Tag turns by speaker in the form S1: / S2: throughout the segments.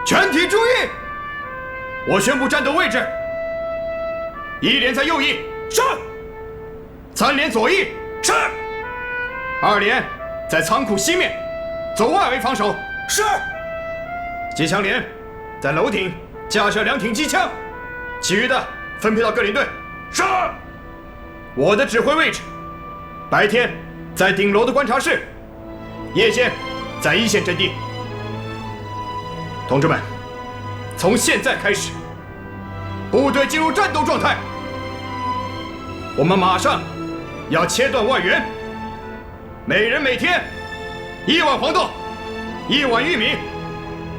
S1: 全体注意！我宣布战斗位置：1连在右翼，是；3连左翼，是；2连在仓库西面，走外围防守，是；机枪连在楼顶架设2挺机枪，其余的分配到各领队，是。我的指挥位置：白天在顶楼的观察室，夜间在一线阵地。同志们，从现在开始，部队进入战斗状态。我们马上要切断外援，每人每天1碗黄豆、1碗玉米、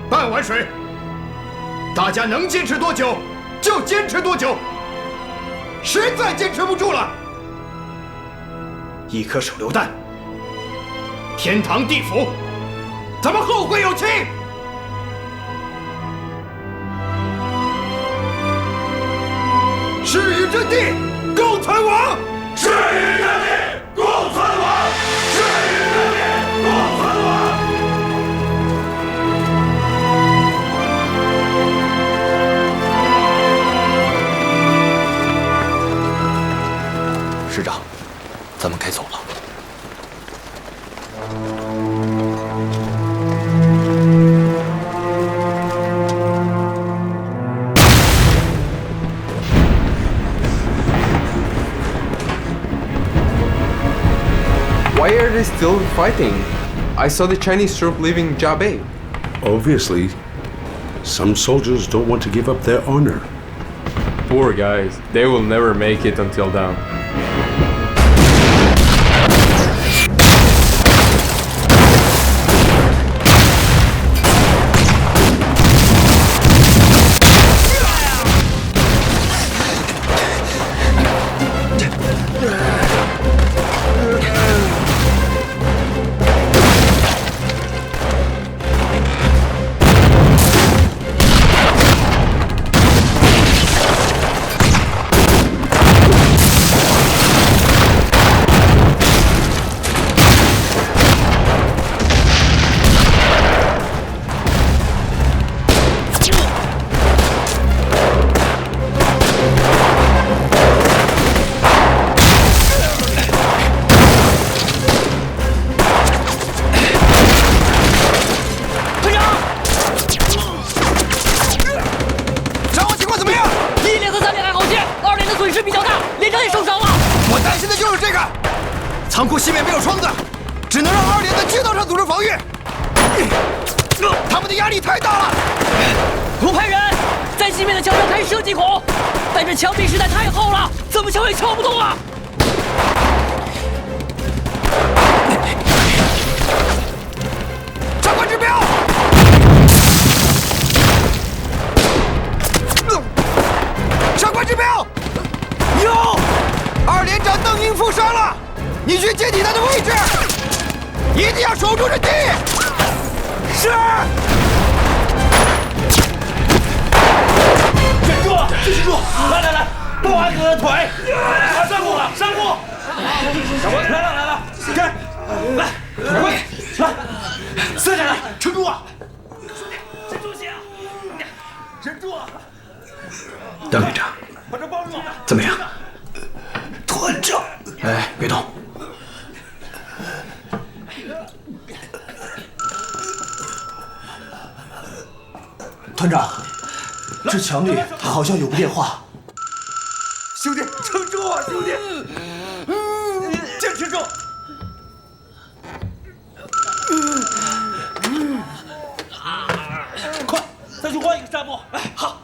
S1: 半碗水。大家能坚持多久就坚持多久，实在坚持不住了，1颗手榴弹，天堂地府，咱们后会有期。誓与阵地共存亡，誓与阵地共存亡，誓与阵地共存亡。
S2: 师长，咱们该走了。
S3: Why are they still fighting? I saw the Chinese troop leaving Jiabei.
S4: Obviously, some soldiers don't want to give up their honor.
S3: Poor guys, they will never make it until dawn.
S1: 仓库西面没有窗子，只能让2连在街道上组织防御。他们的压力太大了。
S5: 我派人在西面的墙上开射击孔，但这墙壁实在太厚了，怎么敲也敲不动啊！
S1: 长官指标！长官指标！有，2连长邓英负伤了。你去接替他的位置，一定要守住阵地。是。
S6: 忍住，继续住！来，抱阿哥的腿，上护了，上护！长官，来了，跟，来，长官，来，撕下来，撑住啊！忍住些，忍住！
S1: 邓连长，
S6: 把这包住，
S1: 怎么样？
S6: 团长，
S1: 哎，别动。
S7: 团长，这墙里好像有个电话。
S6: 兄弟，撑住啊，兄弟！坚持住！快，再去换一个纱布。哎，好。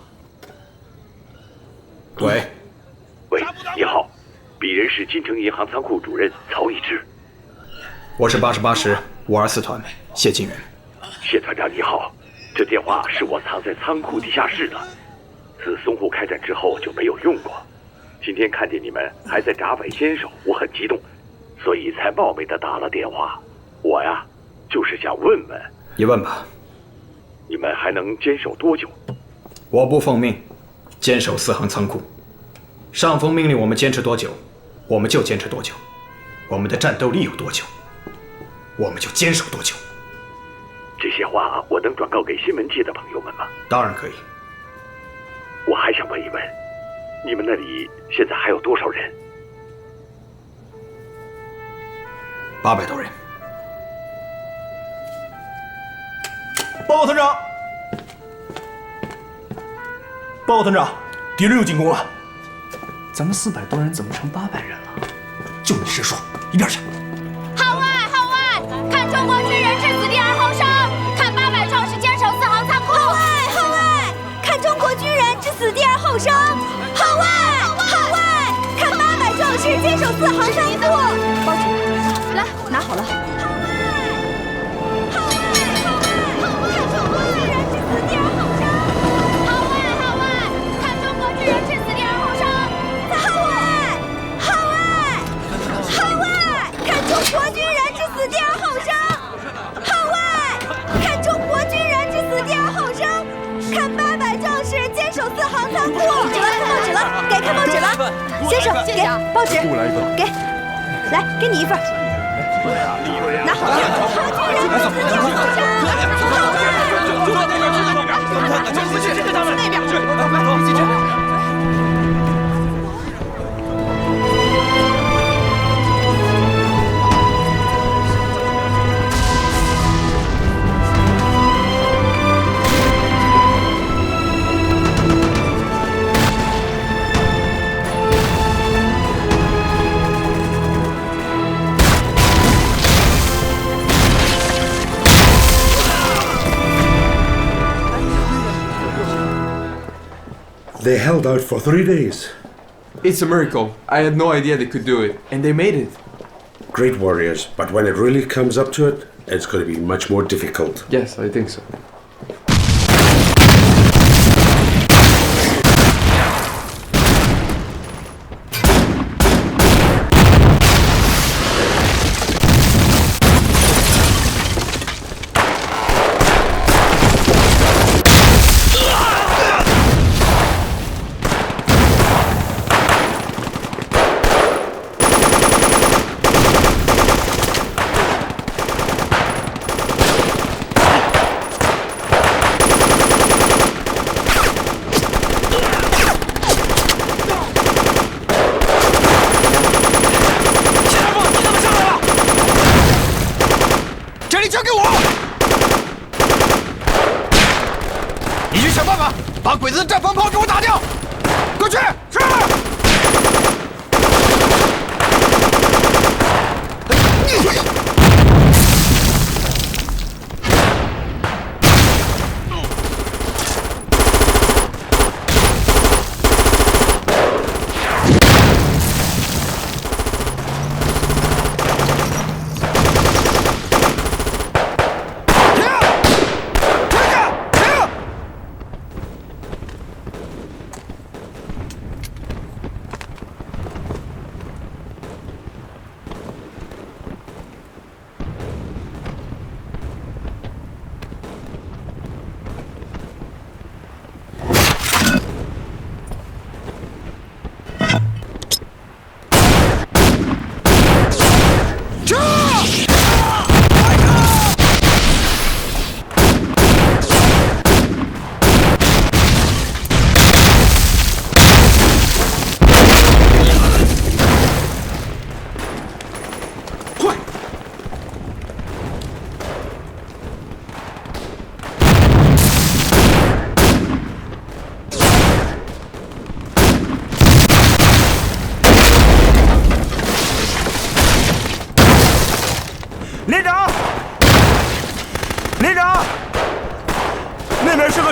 S1: 喂，
S8: 你好，鄙人是金城银行仓库主任曹义之。
S1: 我是88师524团谢金元。
S8: 谢团长你好，这电话是我藏在仓库地下室的，自淞沪开战之后就没有用过。今天看见你们还在闸北坚守，我很激动，所以才冒昧的打了电话。我呀，就是想问问，
S1: 你问吧，
S8: 你们还能坚守多久？
S1: 我不奉命坚守4行仓库，上峰命令我们坚持多久，我们就坚持多久。我们的战斗力有多久，我们就坚守多久。
S8: 这些话我能转告给新闻界的朋友们吗？
S7: 当然可以。
S8: 我还想问一问，你们那里现在还有多少人
S7: ？800多人。报告团长，报告团长，敌人又进攻了。咱们400多人怎么成800人了？就你识数，一边去。
S9: 号外号外！看中国军人致死地而后生，看800壮士坚守4行仓库。号外号外！看中国军人致死地而后生。号外号外！看800壮士坚守4行仓库。包纸，来，拿好了。号外号外号外！看中国军人致死地而后生。号外号外！看中国军人致死地而后生。号外号外号外！看中国军人致死地而后生。号外看中国军人致死地而后生。看800壮士坚守4行仓库。看报纸了，该看报纸了。先生，给报纸，给，来，给你一份。拿好了。那边。
S4: They held out for 3 days.
S3: It's a miracle. I had no idea they could do it, and they made it.
S4: Great warriors, but when it really comes up to it, it's going to be much more difficult.
S3: Yes, I think so.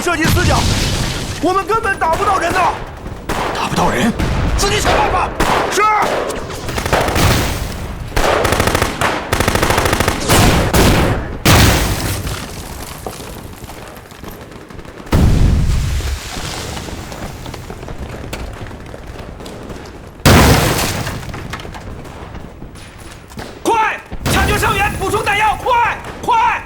S7: 射击死角，我们根本打不到人呢。
S1: 打不到人，自己想办法。
S7: 是。快，抢救伤员，补充弹药，快，快！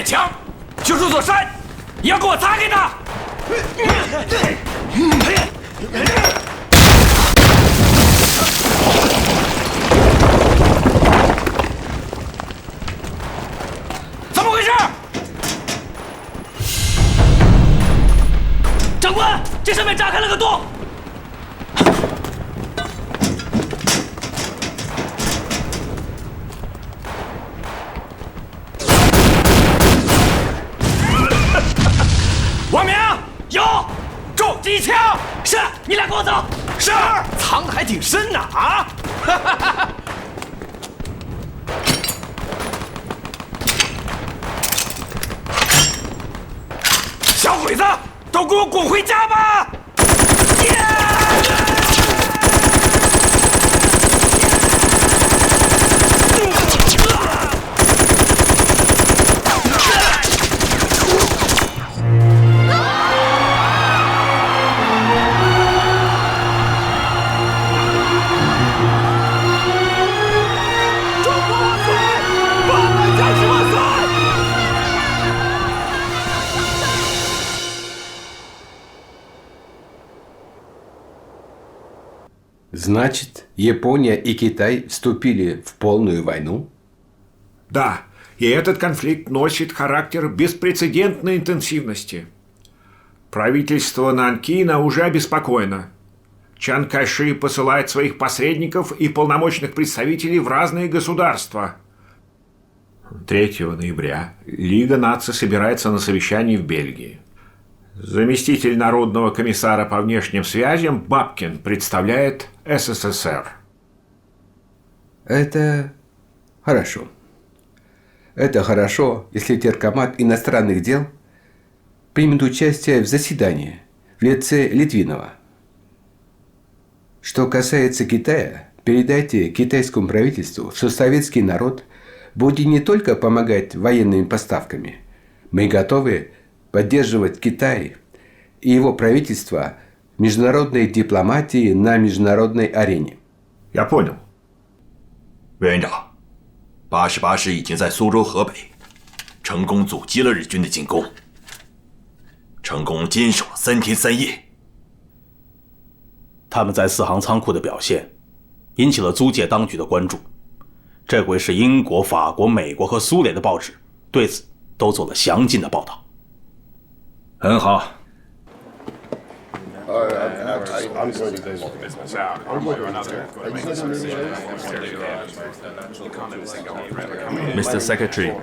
S6: 墙，就是座山，也要给我砸开它！怎么回事？
S5: 长官，这上面炸开了个洞。
S6: 王明有重机枪，
S5: 是你俩跟我走。
S6: 是，藏得还挺深呐啊！小鬼子，都给我滚回家吧！Значит,
S4: Япония и Китай вступили в полную войну?
S10: Да, и этот конфликт носит характер беспрецедентной интенсивности. Правительство Нанкина уже обеспокоено. Чан Кайши посылает своих посредников и полномочных представителей в разные государства. 3 ноября Лига наций собирается на совещании в Бельгии. Заместитель Народного комиссара по внешним связям Бабкин представляет СССР.
S4: Это хорошо. Это хорошо, если Теркомат иностранных дел примет участие в заседании в лице Литвинова. Что касается Китая, передайте китайскому правительству, что советский народ будет не только помогать военными поставками, мы готовы поддерживать Китай и его правительство в международной дипломатии на международной арене.
S10: Я понял.
S2: 委员长，88师已经在苏州河北成功阻击了日军的进攻，成功坚守了3天3夜。
S11: 他们在四行仓库的表现引起了租界当局的关注。这回是英国、法国、美国和苏联的报纸对此都做了详尽的报道。
S6: 很好。
S12: Mr. Secretary,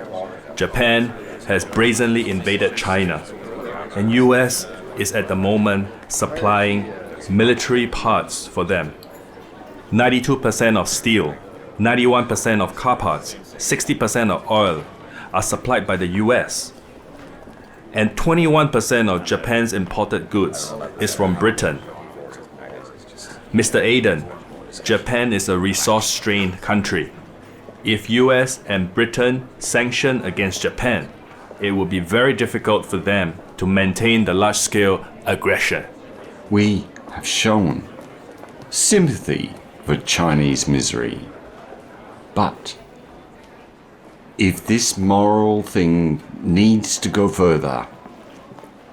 S12: Japan has brazenly invaded China, and US is at the moment supplying military parts for them. 92% of steel, 91% of car parts, 60% of oil are supplied by the US. And 21% of Japan's imported goods is from Britain. Mr. Aiden, Japan is a resource-strained country. If US and Britain sanction against Japan, it will be very difficult for them to maintain the large-scale aggression.
S13: We have shown sympathy for Chinese misery. But if this moral thing needs to go further,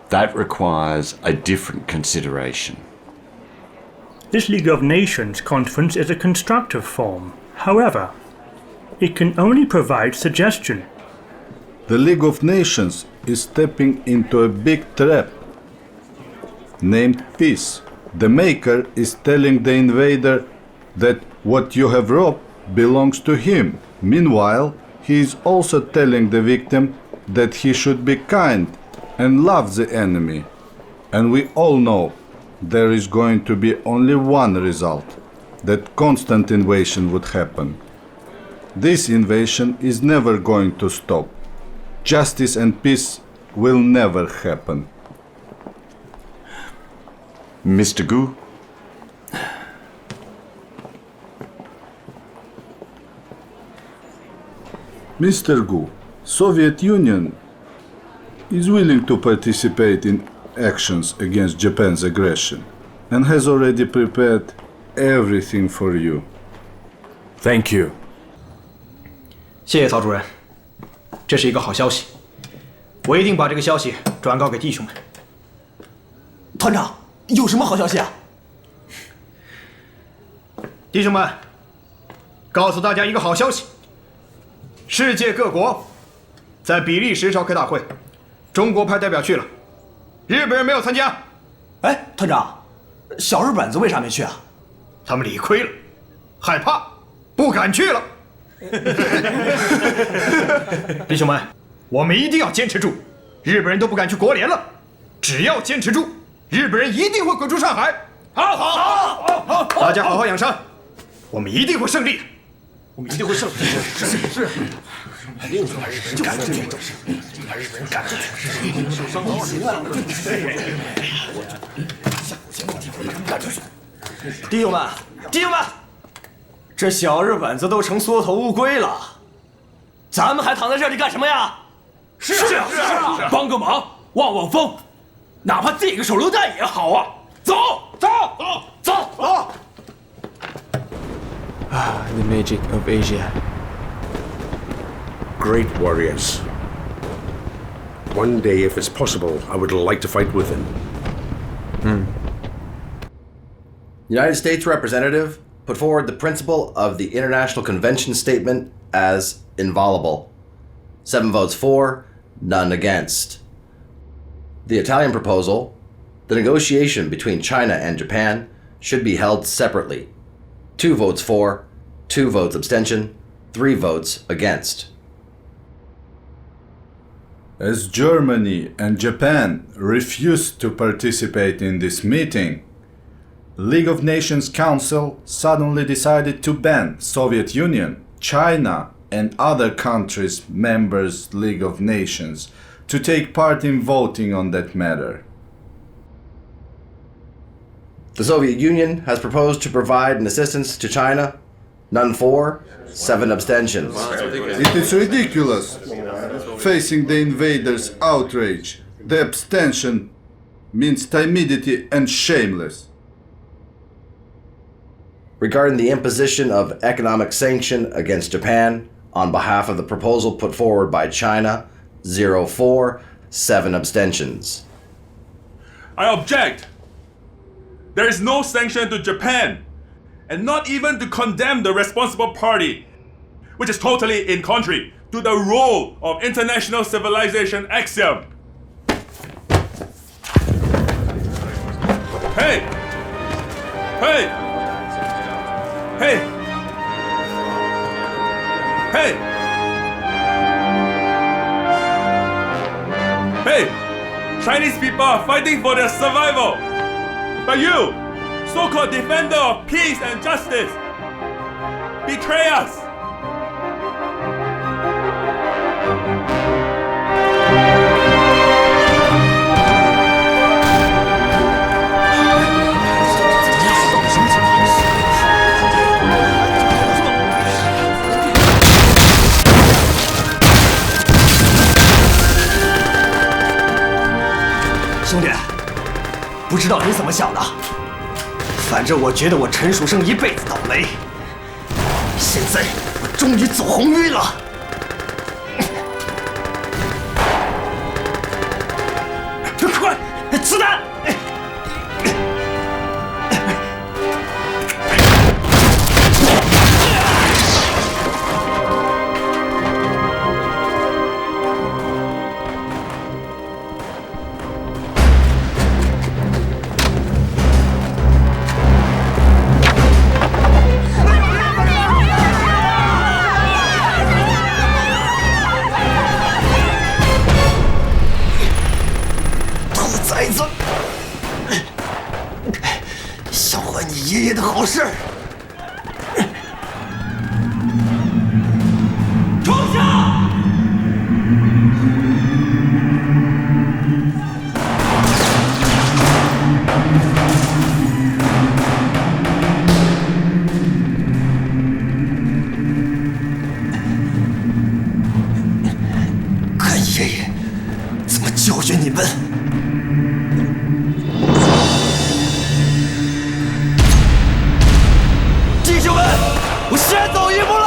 S13: that requires a different consideration.
S14: This League of Nations conference is a constructive form. However, it can only provide suggestion.
S15: The League of Nations is stepping into a big trap named peace. The maker is telling the invader that what you have robbed belongs to him. Meanwhile, he is also telling the victim that he should be kind and love the enemy. And we all know there is going to be only one result, that constant invasion would happen. This invasion is never going to stop. Justice and peace will never happen.
S13: Mr. Gu?
S15: Mr. Gu, Soviet Union is willing to participate in actions against Japan's aggression and has already prepared everything for you.
S6: Thank you.
S7: 谢谢曹主任，这是一个好消息。我一定把这个消息转告给弟兄们。
S6: 团长，有什么好消息啊？
S1: 弟兄们，告诉大家一个好消息：世界各国在比利时召开大会，中国派代表去了，日本人没有参加。
S6: 哎，团长，小日本子为啥没去啊？
S1: 他们理亏了，害怕，不敢去了。弟兄们，我们一定要坚持住，日本人都不敢去国联了，只要坚持住，日本人一定会滚出上海。好，大家好好养伤，我们一定会胜利的。
S7: 我们一定会胜利。是。肯定是把日本人赶出去，把日本人赶出去。行了，赶出去。
S6: 弟兄们，这小日本子都成缩头乌龟了，咱们还躺在这里干什么呀？
S7: 是啊，帮个忙，望望风，哪怕递个手榴弹也好啊！走。
S16: The magic of Asia.
S17: Great warriors. One day, if it's possible, I would like to fight with them.
S18: United States representative put forward the principle of the International Convention Statement as inviolable. 7 votes for, none against. The Italian proposal, the negotiation between China and Japan, should be held separately. 2 votes for, 2 votes abstention, 3 votes against.
S15: As Germany and Japan refused to participate in this meeting, League of Nations Council suddenly decided to ban Soviet Union, China, and other countries members League of Nations to take part in voting on that matter.
S18: The Soviet Union has proposed to provide an assistance to China. None for, 7 abstentions.
S15: It is ridiculous. Facing the invaders' outrage, the abstention means timidity and shameless.
S18: Regarding the imposition of economic sanction against Japan on behalf of the proposal put forward by China, 0 for, 7 abstentions.
S12: I object. There is no sanction to Japan, and not even to condemn the responsible party, which is totally in contrary to the rule of international civilization axiom. Hey! Chinese people are fighting for their survival. But you, so-called defender of peace and justice, betray us.
S6: 兄弟，不知道你怎么想的，反正我觉得我陈蜀生一辈子倒霉。现在我终于走红运了。快，子弹！爷爷的好事。冲下！看爷爷怎么教训你们。弟兄们，我先走一步啦！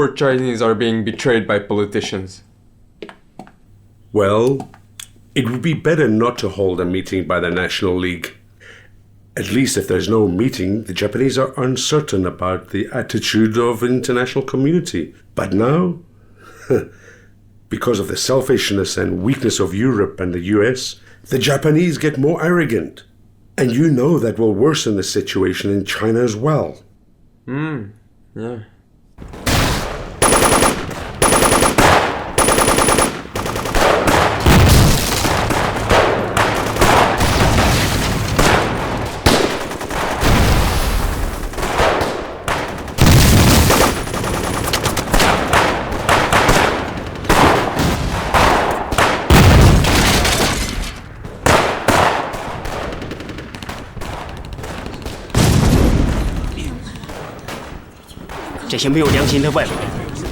S3: sure Chinese are being betrayed by politicians.
S17: Well, it would be better not to hold a meeting by the National League. At least if there's no meeting, the Japanese are uncertain about the attitude of the international community. But now, because of the selfishness and weakness of Europe and the US, the Japanese get more arrogant. And you know that will worsen the situation in China as well.
S3: Yeah.
S6: 这些没有良心的外国人，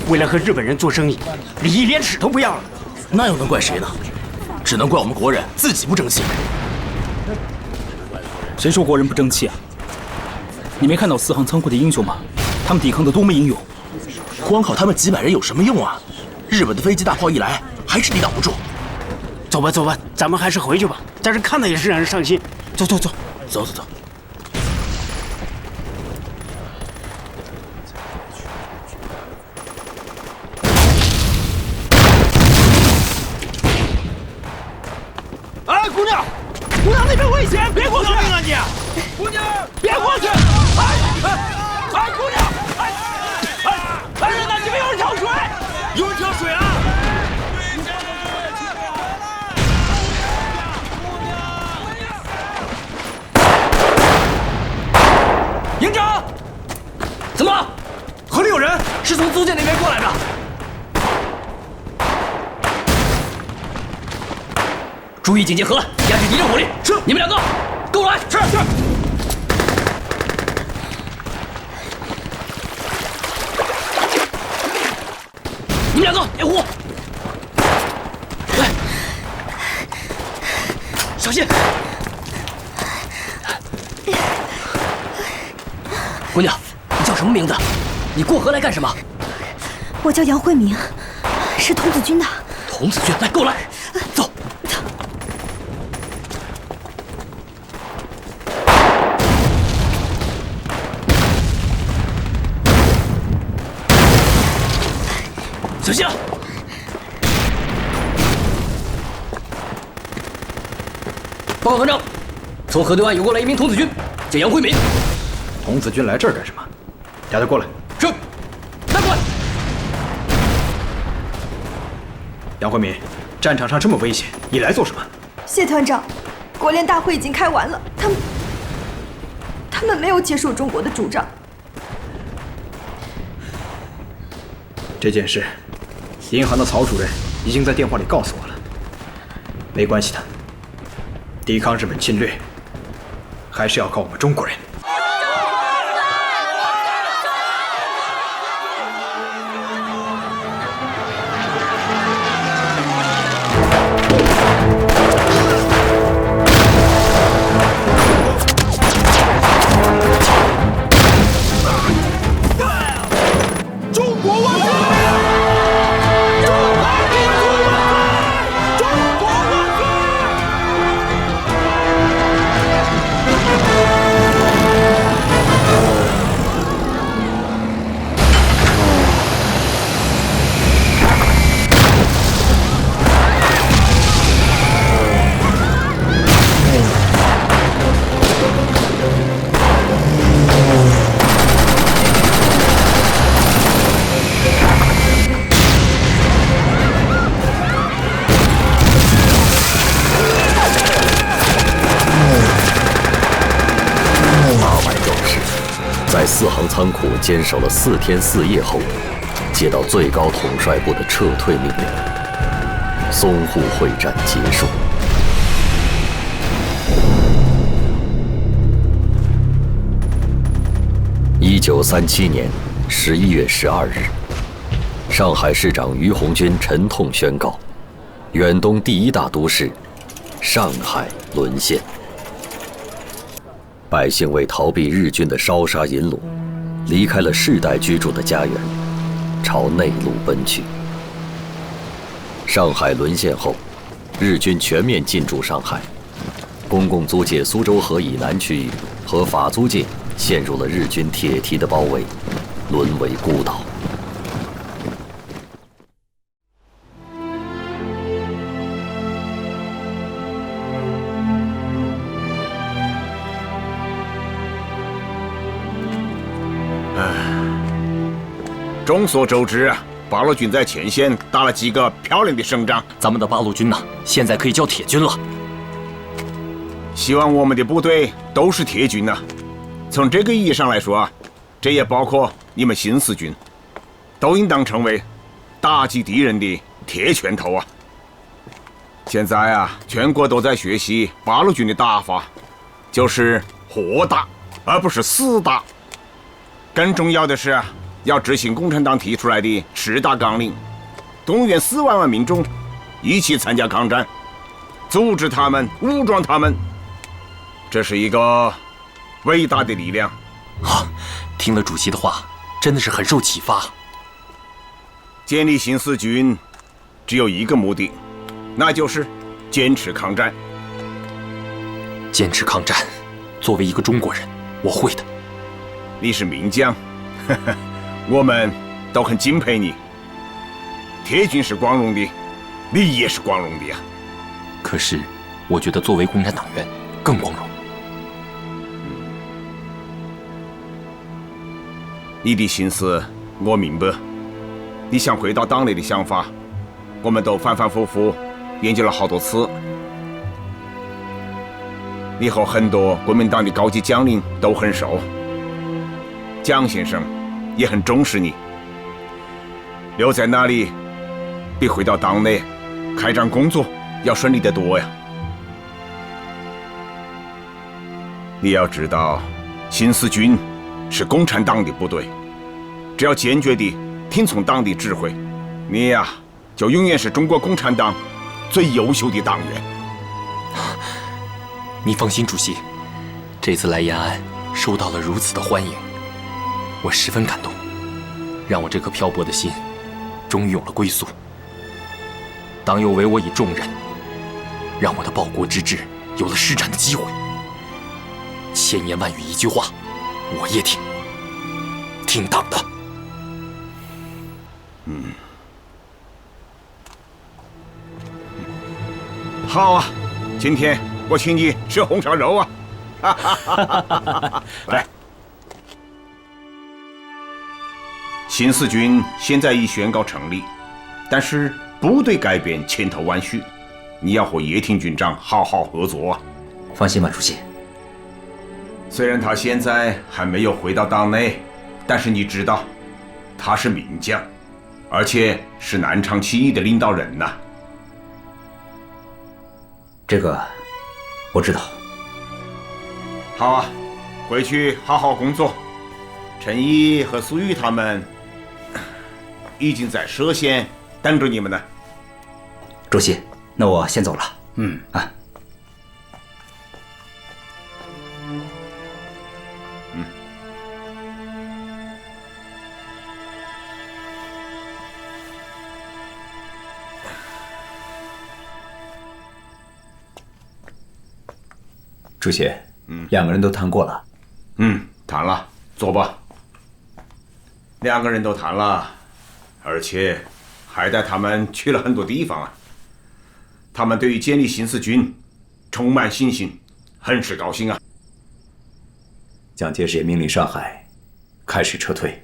S6: 为了和日本人做生意，利益连尺都不要了。
S7: 那又能怪谁呢？只能怪我们国人自己不争气。
S19: 谁说国人不争气啊？你没看到四行仓库的英雄吗？他们抵抗得多么英勇！
S7: 光靠他们几百人有什么用啊？日本的飞机大炮一来，还是抵挡不住。
S6: 走吧，走吧，咱们还是回去吧。在这看的也是让人伤心。
S7: 走走走，走走走。
S6: 姑娘，姑娘那边危险，别过去！命啊你！姑娘，别过去！姑娘，人呢？这边有人跳水，有人跳水啊！营长，怎么了？河里有人，是从租界那边过来的。
S5: 注意警戒河岸，压制敌人火力。是，你们两个，跟我来。是是。你们两个掩护。来，小心。姑娘，你叫什么名字？你过河来干什么？
S9: 我叫杨慧明，是童子军的。
S5: 童子军，来，跟我来。 小心啊！报告团长，从河对岸游过来一名童子军，叫杨辉敏。
S1: 童子军来这儿干什么？带他过来。
S5: 是，带过来。
S1: 杨慧敏，战场上这么危险，你来做什么？
S20: 谢团长，国联大会已经开完了，他们没有接受中国的主张。
S1: 这件事。 银行的曹主任已经在电话里告诉我了，没关系的。抵抗日本侵略，还是要靠我们中国人。
S6: 中国万岁！
S21: 在四行仓库坚守了4天4夜后，接到最高统帅部的撤退命令，淞沪会战结束。1937年11月12日，上海市长于鸿钧沉痛宣告，远东第一大都市上海沦陷。 百姓为逃避日军的烧杀淫掳，离开了世代居住的家园，朝内陆奔去。上海沦陷后，日军全面进驻上海，公共租界苏州河以南区域和法租界陷入了日军铁蹄的包围，沦为孤岛。
S8: 众所周知啊，八路军在前线打了几个漂亮的胜仗。
S19: 咱们的八路军呐，现在可以叫铁军了。
S8: 希望我们的部队都是铁军呐。从这个意义上来说啊，这也包括你们新四军，都应当成为打击敌人的铁拳头啊。现在啊，全国都在学习八路军的打法，就是活打，而不是死打。更重要的是啊，要执行共产党提出来的10大纲领，动员4万万民众一起参加抗战，组织他们，武装他们，这是一个伟大的力量。
S19: 听了主席的话，真的是很受启发。
S8: 建立新四军只有一个目的，那就是坚持抗战。
S19: 坚持抗战，作为一个中国人，我会的。
S8: 你是名将，我们都很敬佩你。铁军是光荣的，你也是光荣的呀。
S19: 可是，我觉得作为共产党员更光荣。
S8: 你的心思我明白，你想回到党内的想法，我们都反反复复研究了好多次。你和很多国民党的高级将领都很熟。蒋先生也很重视你，留在那里比回到党内开展工作要顺利得多呀。你要知道，新四军是共产党的部队，只要坚决地听从党的指挥，你呀就永远是中国共产党最优秀的党员。
S19: 你放心，主席，这次来延安受到了如此的欢迎，我十分感动，让我这颗漂泊的心终于有了归宿。党又委我以重任，让我的报国之志有了施展的机会。千言万语一句话，我也听，听党的。
S8: 好啊，今天我请你吃红烧肉啊！来。新四军现在已宣告成立，但是部队改变千头万绪，你要和叶挺军长好好合作啊！
S22: 放心吧，主席。
S8: 虽然他现在还没有回到党内，但是你知道，他是名将，而且是南昌起义的领导人呐。
S22: 这个我知道。
S8: 好啊，回去好好工作。陈毅和苏玉他们已经在歙县等着你们呢。
S22: 主席，那我先走了。主席，两个人都谈过了。
S8: 谈了，坐吧。两个人都谈了，而且还带他们去了很多地方啊。他们对于建立新四军充满信心，很是高兴啊。
S22: 蒋介石也命令上海开始撤退。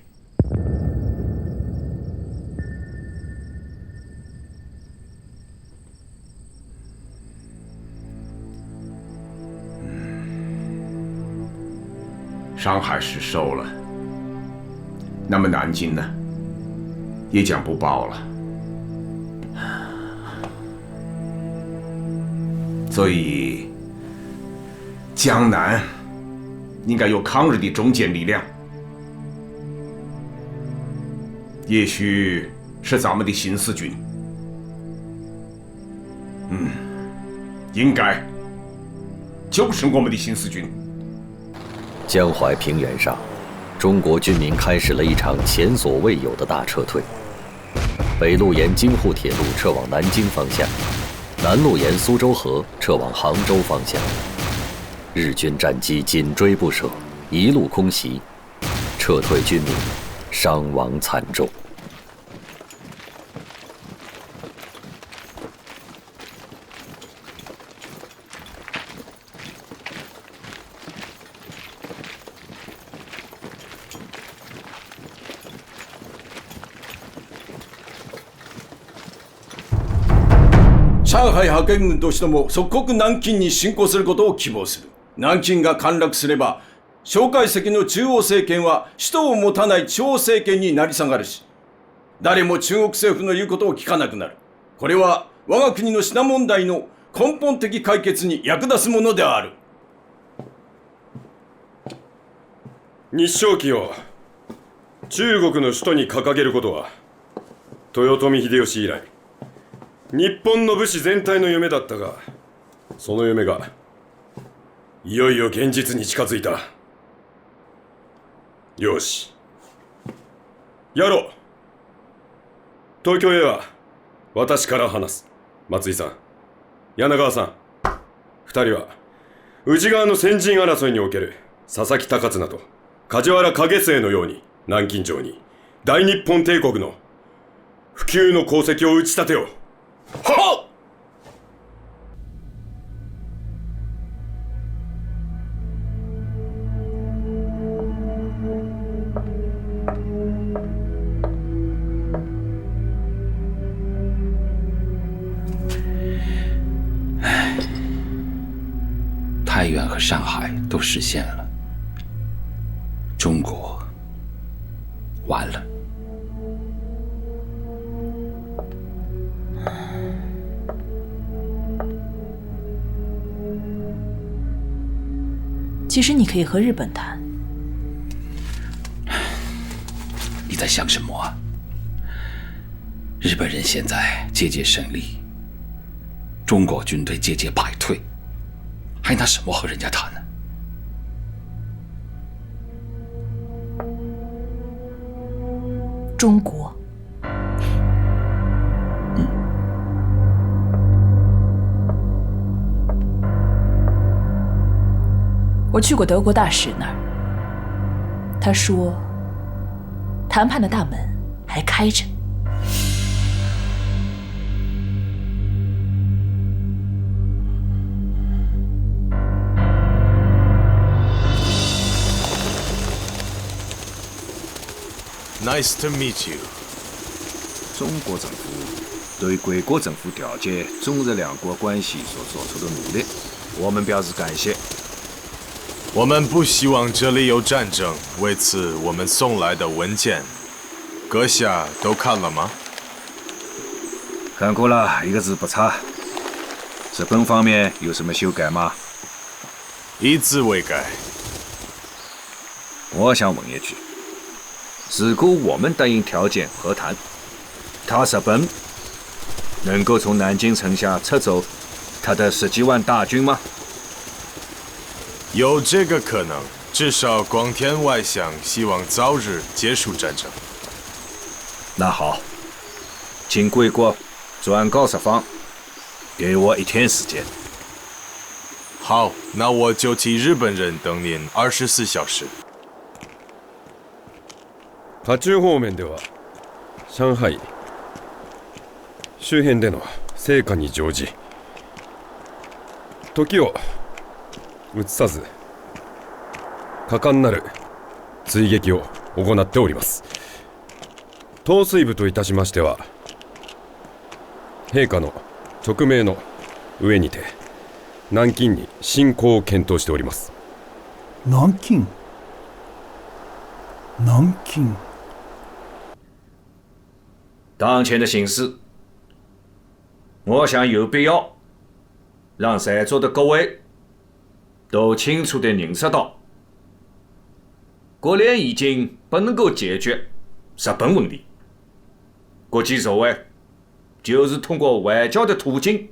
S8: 上海失守了，那么南京呢，也将不保了。所以，江南应该有抗日的中坚力量，也许是咱们的新四军。应该就是我们的新四军。
S21: 江淮平原上，中国军民开始了一场前所未有的大撤退。北路沿京沪铁路撤往南京方向，南路沿苏州河撤往杭州方向。日军战机紧追不舍，一路空袭，撤退军民伤亡惨重。
S4: 上海派遣軍としても即刻南京に侵攻することを希望する。南京が陥落すれば、蒋介石の中央政権は首都を持たない地方政権になり下がるし、誰も中国政府の言うことを聞かなくなる。これは我が国の品問題の根本的解決に役立つものである。
S10: 日章旗を中国の首都に掲げることは、豊臣秀吉以来、日本の武士全体の夢だったが、その夢がいよいよ現実に近づいた。よし、やろう。東京へは私から話す。松井さん、柳川さん、二人は宇治川の先陣争いにおける佐々木高綱と梶原景末のように南京城に大日本帝国の普及の功績を打ち立てよう。はっ！
S23: 太原和上海都实现了，中国完了。
S24: 其实你可以和日本谈。
S23: 你在想什么啊？日本人现在节节胜利，中国军队节节败退，还拿什么和人家谈呢？
S24: 中国。我去过德国大使那儿，他说，谈判的大门还开着。
S25: Nice to meet you。
S26: 中国政府对贵国政府调解中日两国关系所做出的努力，我们表示感谢。
S25: 我们不希望这里有战争，为此我们送来的文件，阁下都看了吗？
S26: 看过了，一个字不差。日本方面有什么修改吗？
S25: 一字未改。
S26: 我想问一句，如果我们答应条件和谈，他日本能够从南京城下撤走他的10几万大军吗？
S25: 有这个可能，至少广田外相希望早日结束战争。
S26: 那好，请贵国转告日方，给我1天时间。
S25: 好，那我就替日本人等您24小時。
S10: 渦中方面では上海周辺での成果に乗じ、時を移さず果敢なる追撃を行っております。統帥部といたしましては、陛下の勅命の上にて南京に侵攻を検討しております。
S27: 南京？南京？
S26: 当前的形势，我想有必要让在座的各位都清楚地认识到，国联已经不能够解决日本问题，国际社会就是通过外交的途径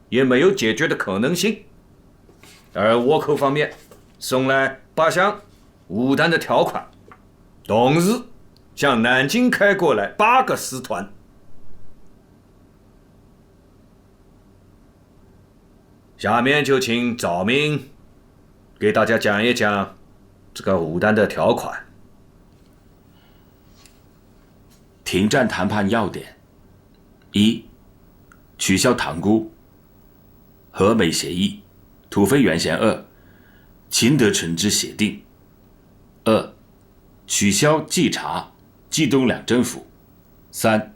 S26: 也没有解决的可能性。而倭寇方面送来8项无谈的条款，同时向南京开过来8个师团。下面就请赵明给大家讲一讲这个武单的条款。
S2: 停战谈判要点：一、取消塘沽、和美协议、土肥原贤2、秦德承之协定；二、取消冀察、冀东两政府；三、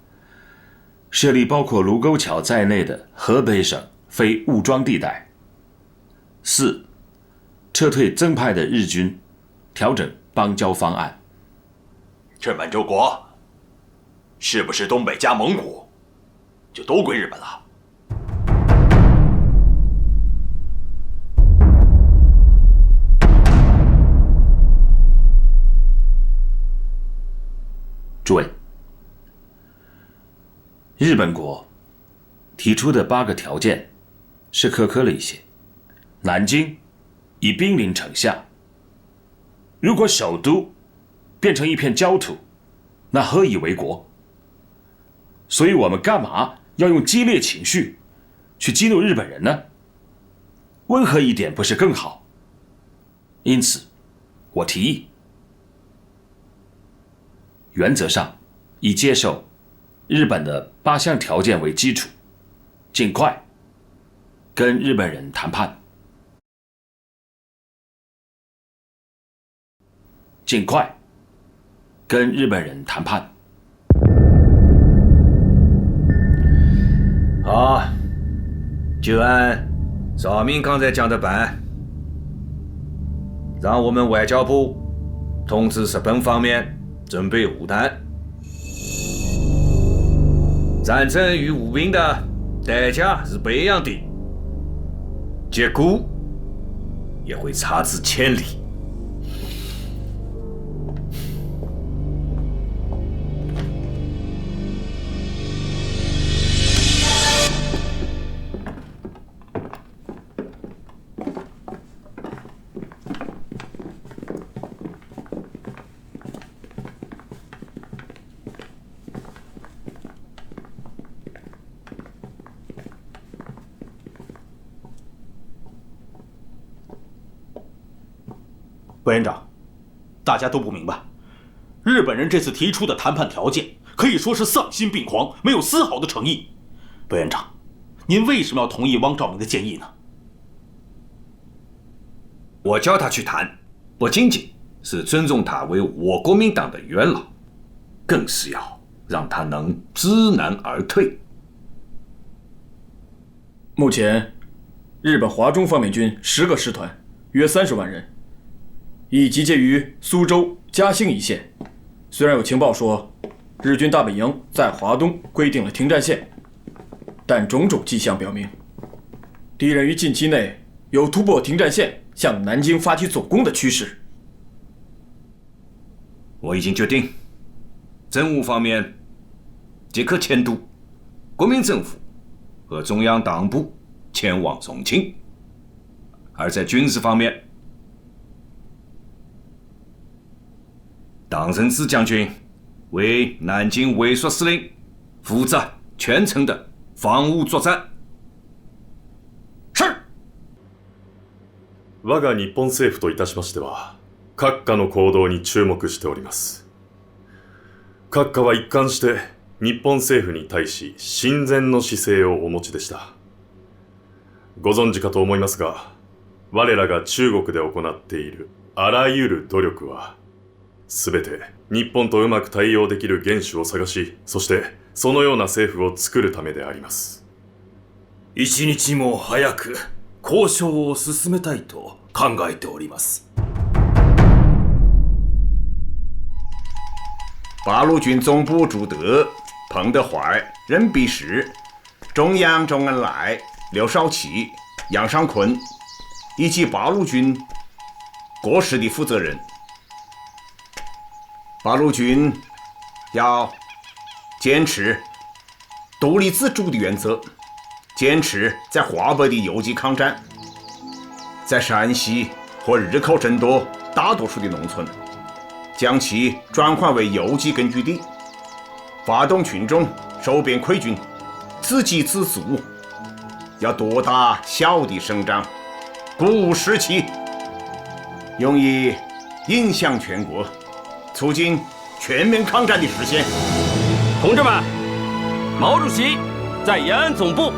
S2: 设立包括卢沟桥在内的河北省非武装地带；四、撤退增派的日军，调整邦交方案。
S11: 这满洲国是不是东北加蒙古就都归日本了？
S2: 诸位，日本国提出的8个条件是苛刻了一些。南京已兵临城下，如果首都变成一片焦土，那何以为国？所以我们干嘛要用激烈情绪去激怒日本人呢？温和一点不是更好？因此，我提议，原则上以接受日本的8项条件为基础，尽快跟日本人谈判。尽快跟日本人谈判。
S26: 好，就按赵明刚才讲的办，让我们外交部通知日本方面准备武单。战争与武兵的代价是不一样的，结果也会差之千里。
S7: 委员长，大家都不明白，日本人这次提出的谈判条件可以说是丧心病狂，没有丝毫的诚意。委员长，您为什么要同意汪兆铭的建议呢？
S26: 我叫他去谈，不仅仅是尊重他为我国民党的元老，更是要让他能知难而退。
S13: 目前，日本华中方面军10个师团，约30万人，已集结于苏州、嘉兴一线。虽然有情报说日军大本营在华东规定了停战线，但种种迹象表明，敌人于近期内有突破停战线向南京发起总攻的趋势。
S26: 我已经决定，政务方面即刻迁都国民政府和中央党部前往重庆，而在军事方面，党仁之将军为南京卫戍司令，负责全程的防务作战。是。
S10: 我が日本政府といたしましては、閣下の行動に注目しております。閣下は一貫して日本政府に対し親善の姿勢をお持ちでした。ご存知かと思いますが、我らが中国で行っているあらゆる努力は、すべて日本とうまく対応できる元首を探し、そしてそのような政府を作るためであります。
S11: 一日も早く交渉を進めたいと考えております。
S8: 八路军总部朱德、彭德怀、任弼时、中央周恩来、刘少奇、杨尚昆以及八路军各师的负责人。八路军要坚持独立自主的原则，坚持在华北的游击抗战，在山西和日寇争夺大多数的农村，将其转换为游击根据地，发动群众收编溃军，自给自足，要多打小的胜仗，鼓舞士气，用以影响全国，促进全面抗战的实现。
S3: 同志们，毛主席在延安总部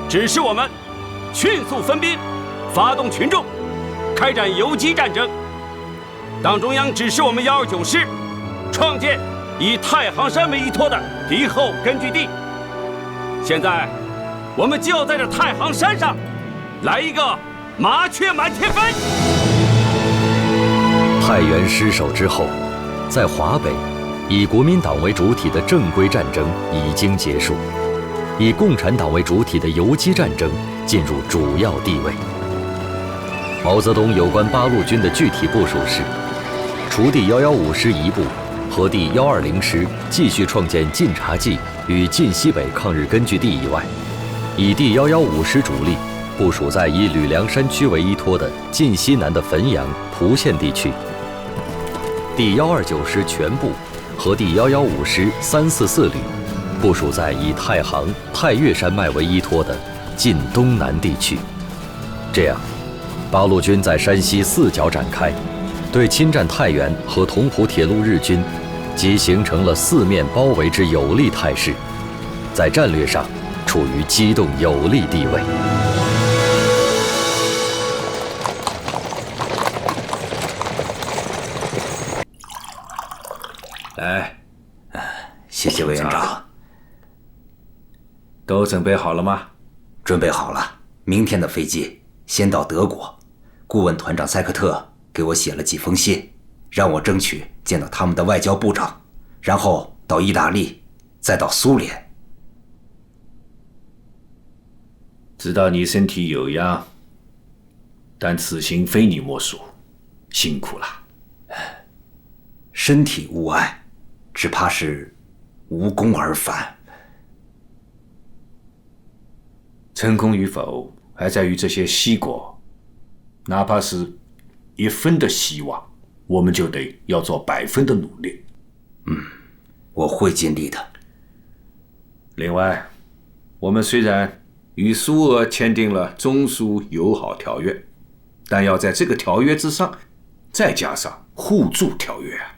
S3: 指示我们迅速分兵，发动群众，开展游击战争。党中央指示我们129师创建以太行山为依托的敌后根据地。现在，我们就要在这太行山上来一个麻雀满天飞。
S21: 太原失守之后，在华北，以国民党为主体的正规战争已经结束，以共产党为主体的游击战争进入主要地位。毛泽东有关八路军的具体部署是：除第115师一部和第120师继续创建晋察冀与晋西北抗日根据地以外，以第115师主力部署在以吕梁山区为依托的晋西南的汾阳、蒲县地区。第129师全部和第115师3、4、4旅部署在以太行、太岳山脉为依托的晋东南地区。这样，八路军在山西4角展开，对侵占太原和同蒲铁路日军，即形成了4面包围之有利态势，在战略上处于机动有利地位。
S22: 来，谢谢委员长。都准备好了吗？
S12: 准备好了。明天的飞机先到德国，顾问团长塞克特给我写了几封信，让我争取见到他们的外交部长，然后到意大利，再到苏联。
S22: 知道你身体有恙，但此行非你莫属，辛苦了。
S12: 身体无碍，只怕是无功而返。
S22: 成功与否，还在于这些西国，哪怕是1分的希望，我们就得要做100分的努力。
S12: 我会尽力的。
S22: 另外，我们虽然与苏俄签订了中苏友好条约，但要在这个条约之上再加上互助条约啊。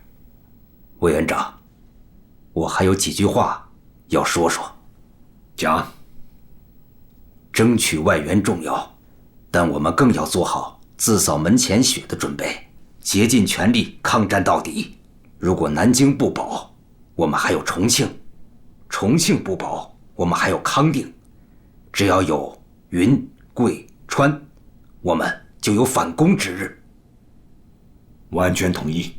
S12: 委员长，我还有几句话要说说。
S22: 讲。
S12: 争取外援重要，但我们更要做好自扫门前雪的准备，竭尽全力抗战到底。如果南京不保，我们还有重庆；重庆不保，我们还有康定。只要有云、贵、川，我们就有反攻之日。
S22: 完全同意。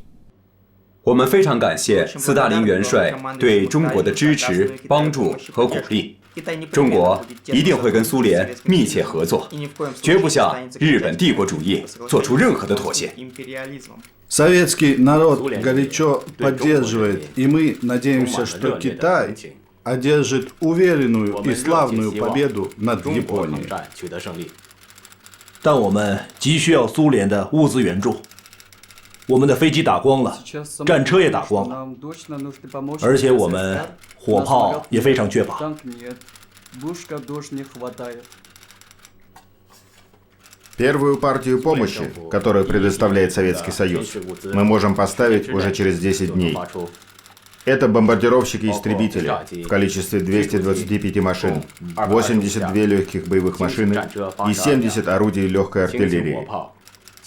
S14: 我们非常感谢斯大林元帅对中国的支持、帮助和鼓励。中国一定会跟苏联密切合作，绝不向日本帝国主义做出任何的妥协。
S27: Советский народ горячо поддерживает, и мы надеемся, что Китай одержит уверенную и славную победу над Японией.
S7: 但我们急需要苏联的物资援助。我们的飞机打光了，战车也打光了，而且我们火炮也非常缺乏。
S15: Первую партию помощи, которую предоставляет Советский Союз, мы можем поставить уже через 10 дней. Это бомбардировщики-истребители в количестве 225 машин, 82 легких боевых машины и 70 орудий легкой артиллерии,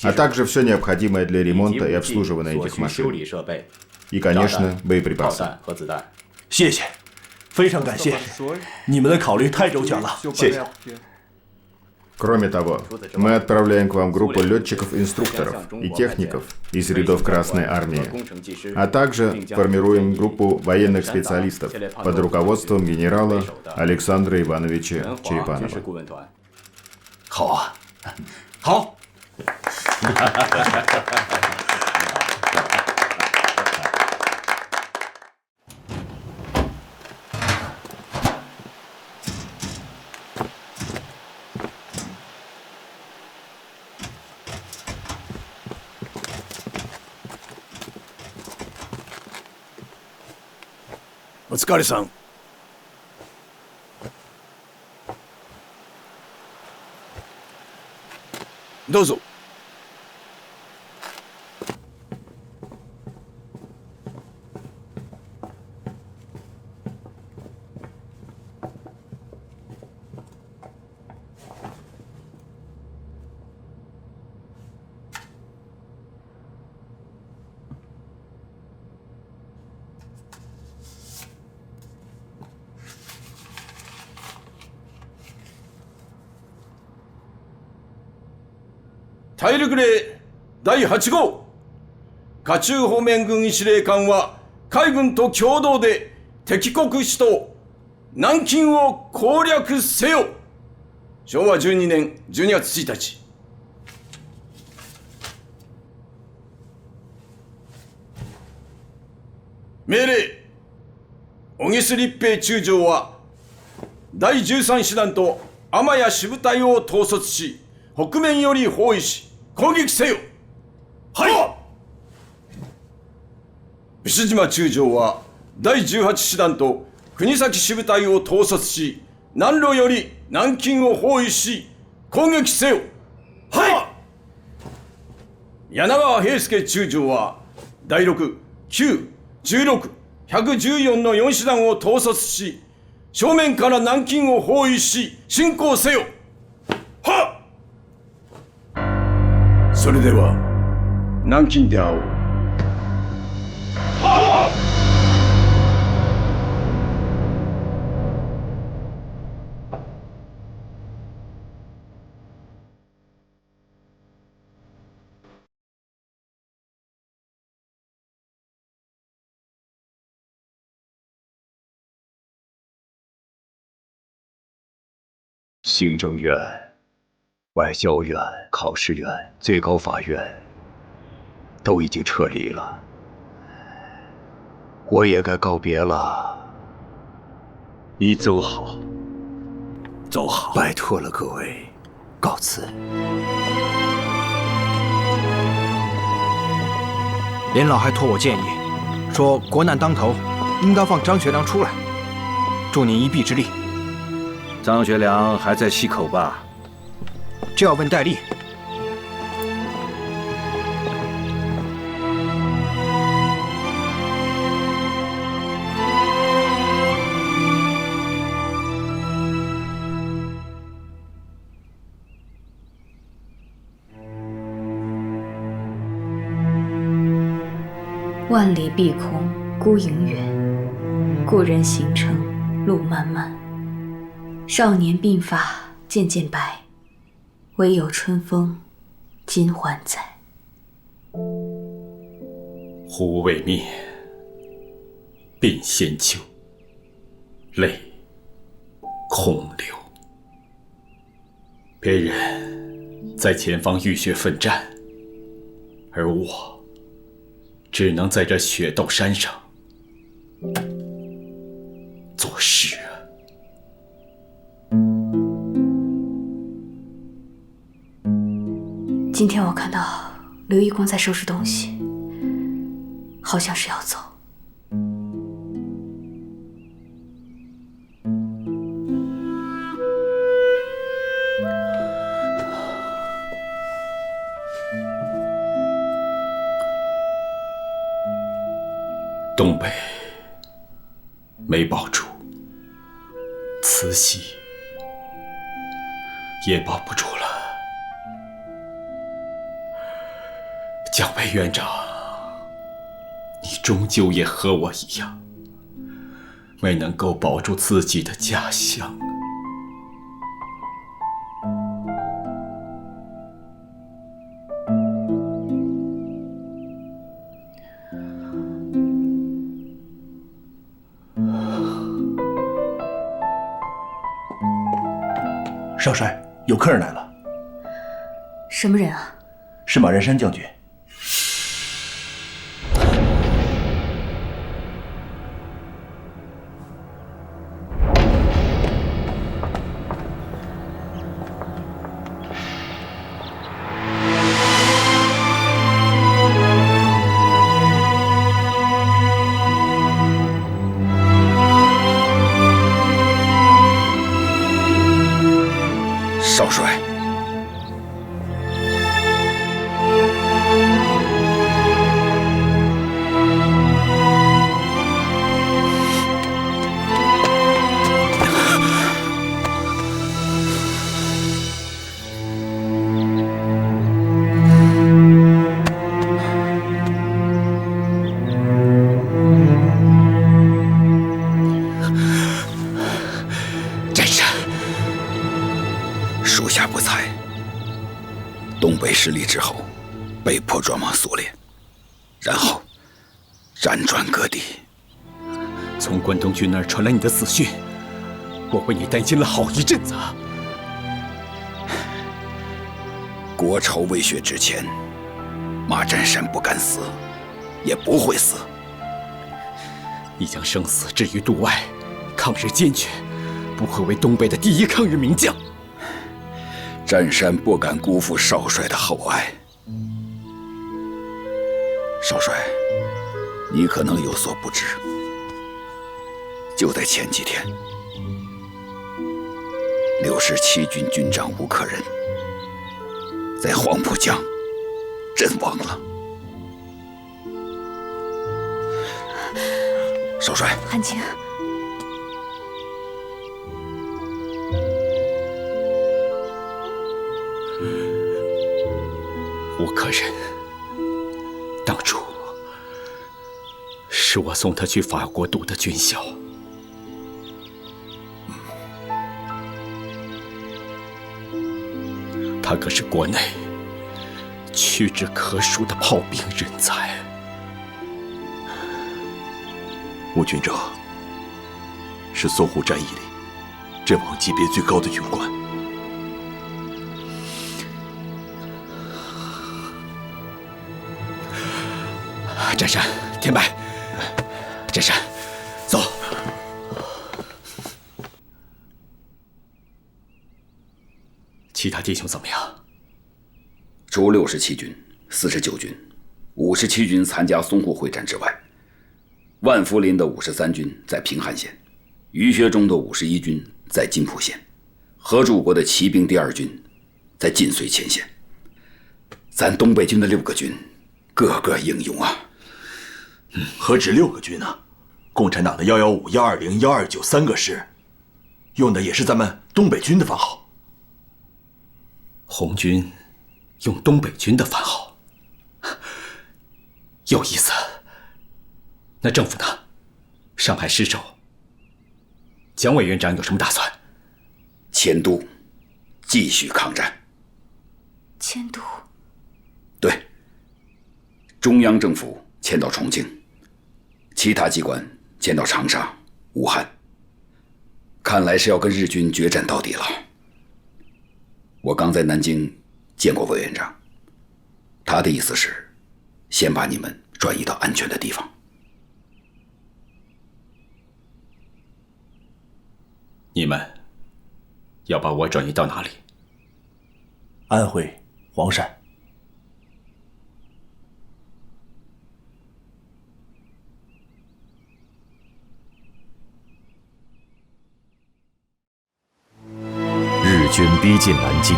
S15: а также все необходимое для ремонта и обслуживания этих машин. И, конечно, боеприпасы.
S7: 谢谢，非常感谢，你们的考虑太周全了，谢谢。
S15: Кроме того, мы отправляем к вам группу летчиков-инструкторов и техников из рядов Красной Армии, а также формируем группу военных специалистов под руководством генерала Александра Ивановича Черепанова.
S12: 好啊，好。
S4: お疲れさん。どうぞ。大陸令第8号華中方面軍司令官は海軍と共同で敵国首都南京を攻略せよ。昭和12年12月1日。命令、小木須立平中将は第13師団と天谷支部隊を統率し、北面より包囲し攻撃せよ。はい。牛島中将は第18師団と国崎支部隊を統率し、南路より南京を包囲し攻撃せよ。はい。柳川平助中将は第6、9、16、114の4師団を統率し、正面から南京を包囲し進行せよ。はっ。それでは南京で会おう。はっ。
S21: 行政院、外交院、考试院、最高法院都已经撤离了，我也该告别了。你走好，
S12: 走好，
S21: 拜托了各位，告辞。
S1: 连老还托我建议，说国难当头，应当放张学良出来，助您一臂之力。
S22: 张学良还在溪口吧？
S1: 这要问戴笠。
S5: 万里碧空，孤影远。故人行程，路漫漫。少年鬓发渐渐白，唯有春风今还在。
S9: 忽未灭，鬓先秋，泪空流。别人在前方浴血奋战，而我只能在这雪窦山上作诗啊。
S5: 今天我看到刘义光在收拾东西，好像是要走。
S9: 东北没保住，慈禧也保不住了。蒋委员长，你终究也和我一样，没能够保住自己的家乡。
S1: 少帅，有客人来了。
S5: 什么人啊？
S1: 是马仁山将军。
S6: 属下不才，东北失利之后，被迫转往苏联，然后辗转各地。
S9: 从关东军那儿传来你的死讯，我为你担心了好一阵子。
S6: 国仇未雪之前，马占山不敢死，也不会死。
S9: 你将生死置于度外，抗日坚决，不愧为东北的第一抗日名将。
S6: 占山不敢辜负少帅的厚爱。少帅，你可能有所不知，就在前几天，67军军长吴克仁在黄浦江阵亡了。少帅，
S5: 安静。
S9: 吴克仁，当初是我送他去法国读的军校。他可是国内屈指可数的炮兵人才。
S11: 吴军长是淞沪战役里阵亡级别最高的军官。
S9: 占山，田白，占山，走。其他弟兄怎么样？
S6: 除67军、49军、57军参加淞沪会战之外，万福林的53军在平汉线，于学忠的51军在津浦线，何柱国的骑兵第2军在晋绥前线。咱东北军的6个军，个个英勇啊！
S11: 何止6个军啊！共产党的115、120、1293个师，用的也是咱们东北军的番号。
S9: 红军用东北军的番号，有意思。那政府呢？上海失守，蒋委员长有什么打算？
S6: 迁都，继续抗战。
S5: 迁都？
S6: 对，中央政府迁到重庆，其他机关迁到长沙、武汉。看来是要跟日军决战到底了。我刚在南京见过委员长，他的意思是，先把你们转移到安全的地方。
S9: 你们要把我转移到哪里？
S11: 安徽黄山。
S21: 日军逼近南京，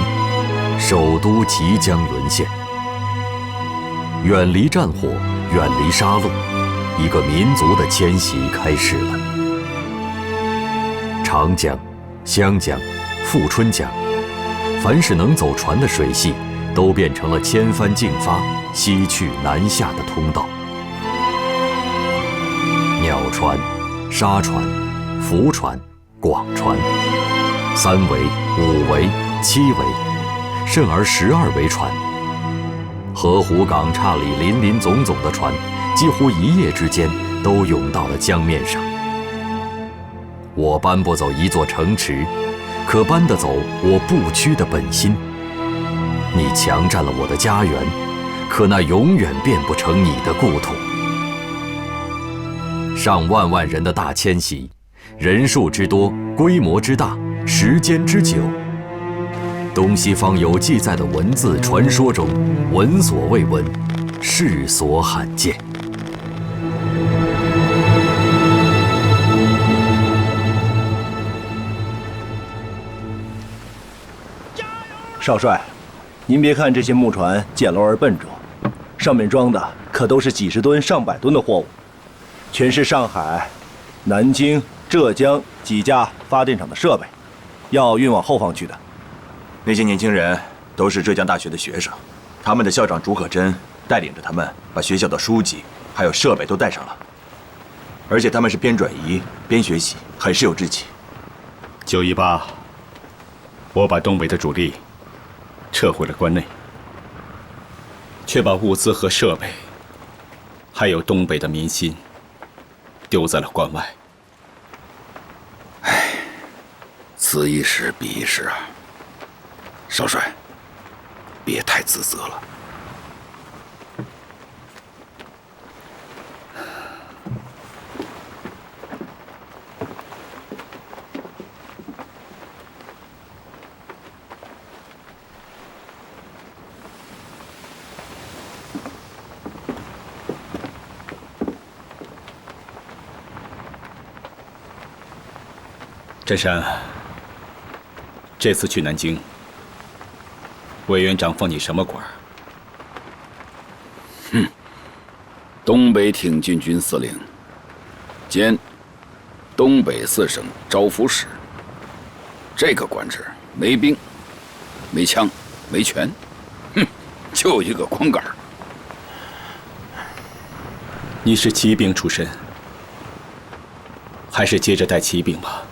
S21: 首都即将沦陷。远离战火，远离杀戮，一个民族的迁徙开始了。长江、湘江、富春江，凡是能走船的水系，都变成了千帆竞发、西去南下的通道。鸟船、沙船、浮船、广船，3桅、5桅、7桅，甚而12桅船。河湖港岔里林林总总的船，几乎一夜之间都涌到了江面上。我搬不走一座城池，可搬得走我不屈的本心。你强占了我的家园，可那永远变不成你的故土。上万万人的大迁徙，人数之多，规模之大，时间之久，东西方有记载的文字传说中，闻所未闻，世所罕见。
S16: 少帅，您别看这些木船简陋而笨拙，上面装的可都是几十吨、上百吨的货物，全是上海、南京、浙江几家发电厂的设备，要运往后方去的。
S11: 那些年轻人都是浙江大学的学生，他们的校长竺可桢带领着他们把学校的书籍还有设备都带上了，而且他们是边转移边学习，很是有志气。
S16: 918，
S9: 我把东北的主力撤回了关内，却把物资和设备，还有东北的民心丢在了关外。
S6: 此一时彼一时啊，少帅，别太自责了。
S9: 振山，这次去南京，委员长放你什么官？
S6: 东北挺进军司令兼东北4省招抚使。这个官职没兵、没枪、没权，就一个光杆。
S9: 你是骑兵出身，还是接着带骑兵吧？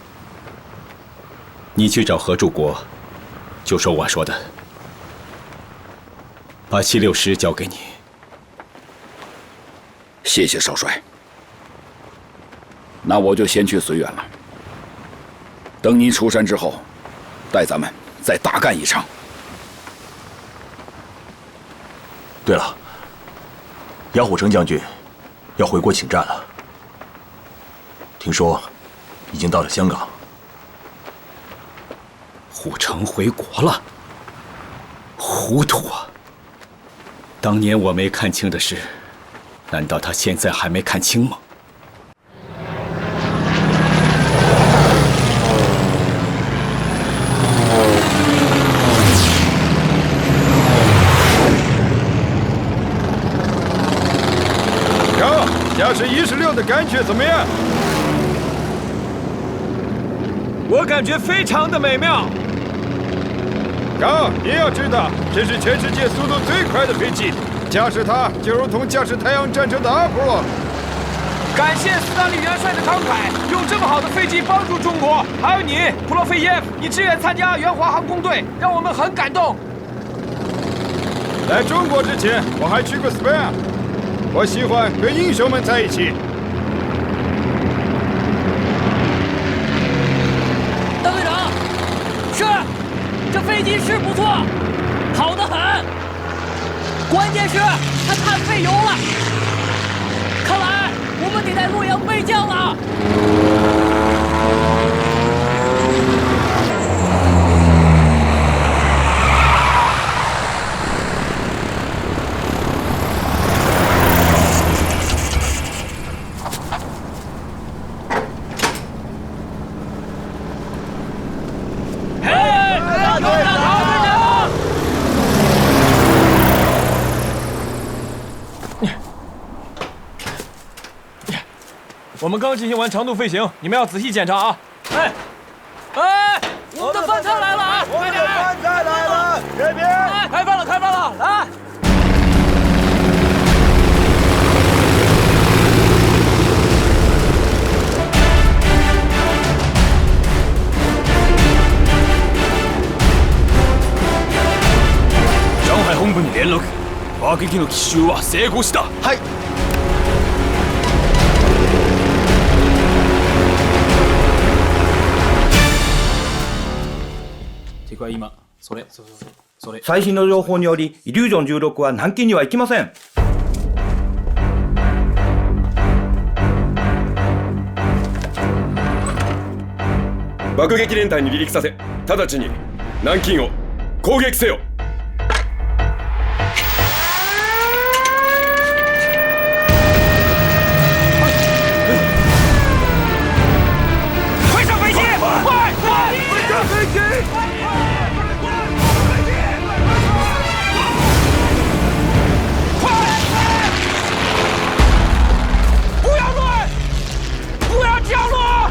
S9: 你去找何柱国，就说我说的，把7、6师交给你。
S6: 谢谢少帅。那我就先去绥远了。等您出山之后，带咱们再大干一场。
S11: 对了，杨虎城将军要回国请战了，听说已经到了香港。
S9: 虎城回国了，糊涂啊！当年我没看清的事，难道他现在还没看清吗？
S10: 高，驾驶16的感觉怎么样？
S3: 我感觉非常的美妙。
S10: 高，你要知道，这是全世界速度最快的飞机，驾驶它就如同驾驶太阳战车的阿波罗。
S3: 感谢斯大林元帅的慷慨，用这么好的飞机帮助中国。还有你，普洛菲耶夫，你志愿参加援华航空队，让我们很感动。
S10: 来中国之前，我还去过斯坦，我喜欢跟英雄们在一起。
S17: 大队长，是，这飞机是不错，好得很。关键是它太费油了，看来我们得在洛阳备降了。
S13: 我们刚进行完长途飞行，你们要仔细检查啊！
S17: 哎，我们的饭菜来了啊！
S10: 我们的饭菜来了，这边
S17: 开饭了，开饭了，来！
S10: 上海本部に連絡。爆撃の奇襲は成功した。はい。
S13: 今それ
S18: 最新の情報によりイリュージョン16は南京には行きません。
S10: 爆撃連隊に離陸させ、直ちに南京を攻撃せよ。
S17: 快上飞机！快！快上飞机！降落！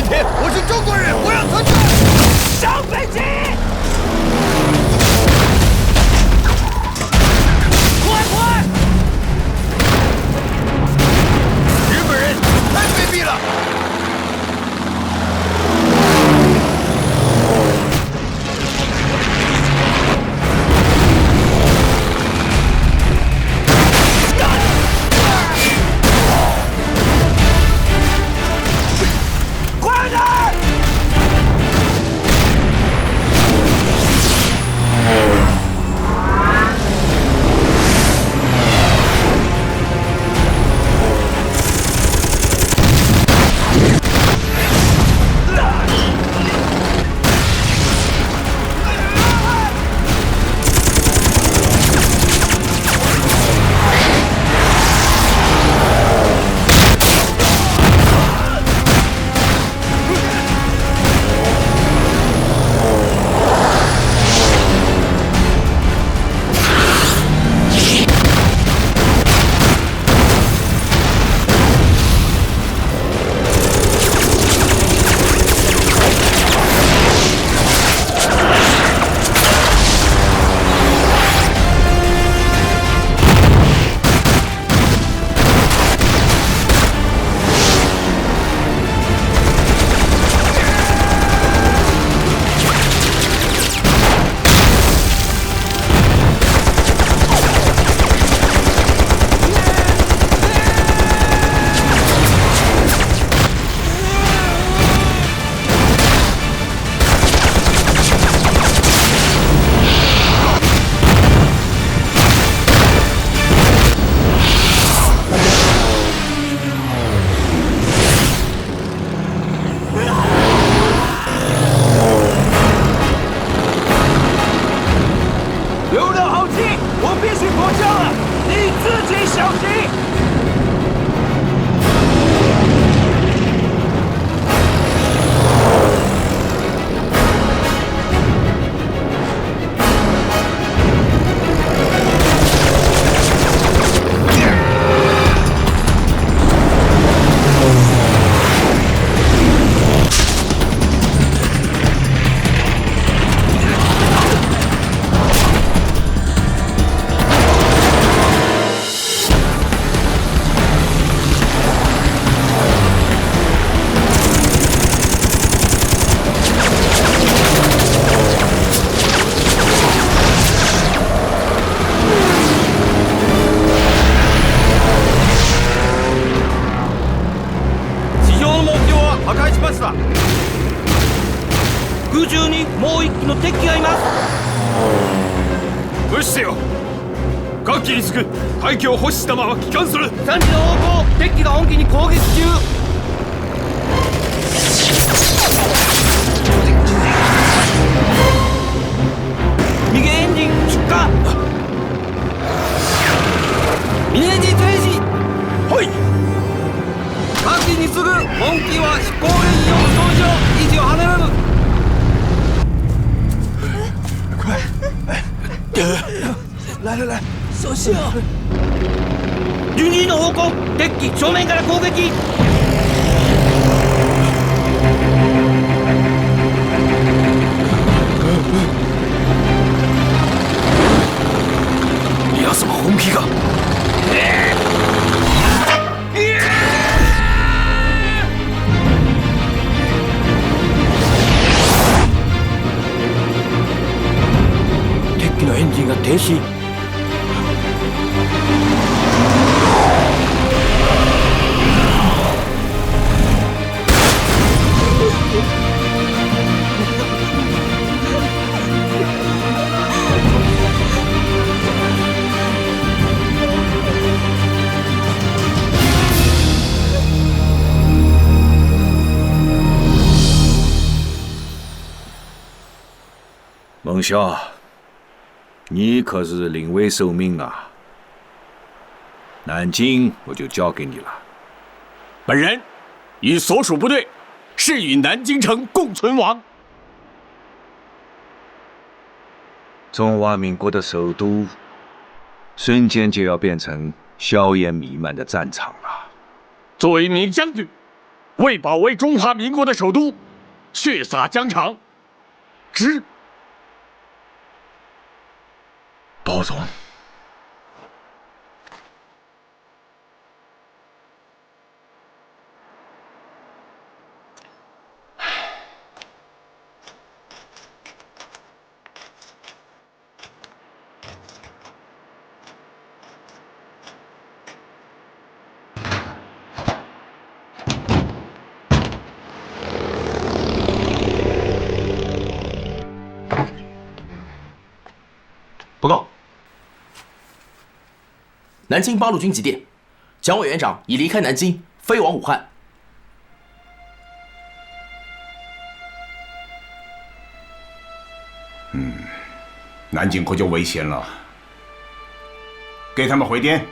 S8: 题，我是中国人，我要参战。
S17: 上飞机！快快！
S8: 日本人太卑鄙了！
S17: 快点！刘六好气，我必须迫降了，你自己小心。
S18: 空中にもう一機の敵がいます。
S10: 無視せよ。各機につく排気を保持したまま帰還する。
S18: 3時の方向、敵機が本機に攻撃中。右エンジン出火。右エンジン停止。はい。各機に次ぐ本機は飛行レジ4損傷、位置を離れる。来，小心啊！順次の方向、敵機正面から攻撃。
S8: やつも本気が。敵機のエンジンが停止。
S22: 孟晓，你可是临危受命啊！南京我就交给你了。
S8: 本人与所属部队誓与南京城共存亡。
S22: 中华民国的首都，瞬间就要变成硝烟弥漫的战场了。
S8: 作为名将军，
S2: 为保卫中华民国的首都，血洒疆场，之。包总。
S19: 报告，南京八路军急电，蒋委员长已离开南京，飞往武汉。
S8: 南京可就危险了。给他们回电，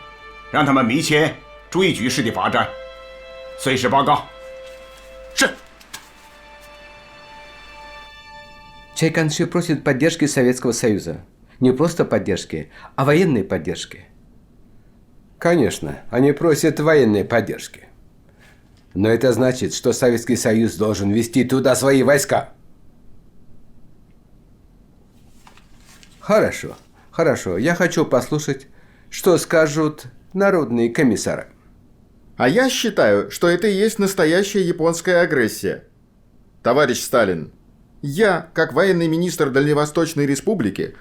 S8: 让他们密切注意局势的发展，随时报告。
S19: 是。
S20: Чайканши просит поддержки Советского Союза. Не просто поддержки, а военной поддержки.
S23: Конечно, они просят военной поддержки. Но это значит, что Советский Союз должен вести туда свои войска. Хорошо, хорошо. Я хочу послушать, что скажут народные комиссары.
S15: А я считаю, что это и есть настоящая японская агрессия. Товарищ Сталин, я, как военный министр Дальневосточной Республики,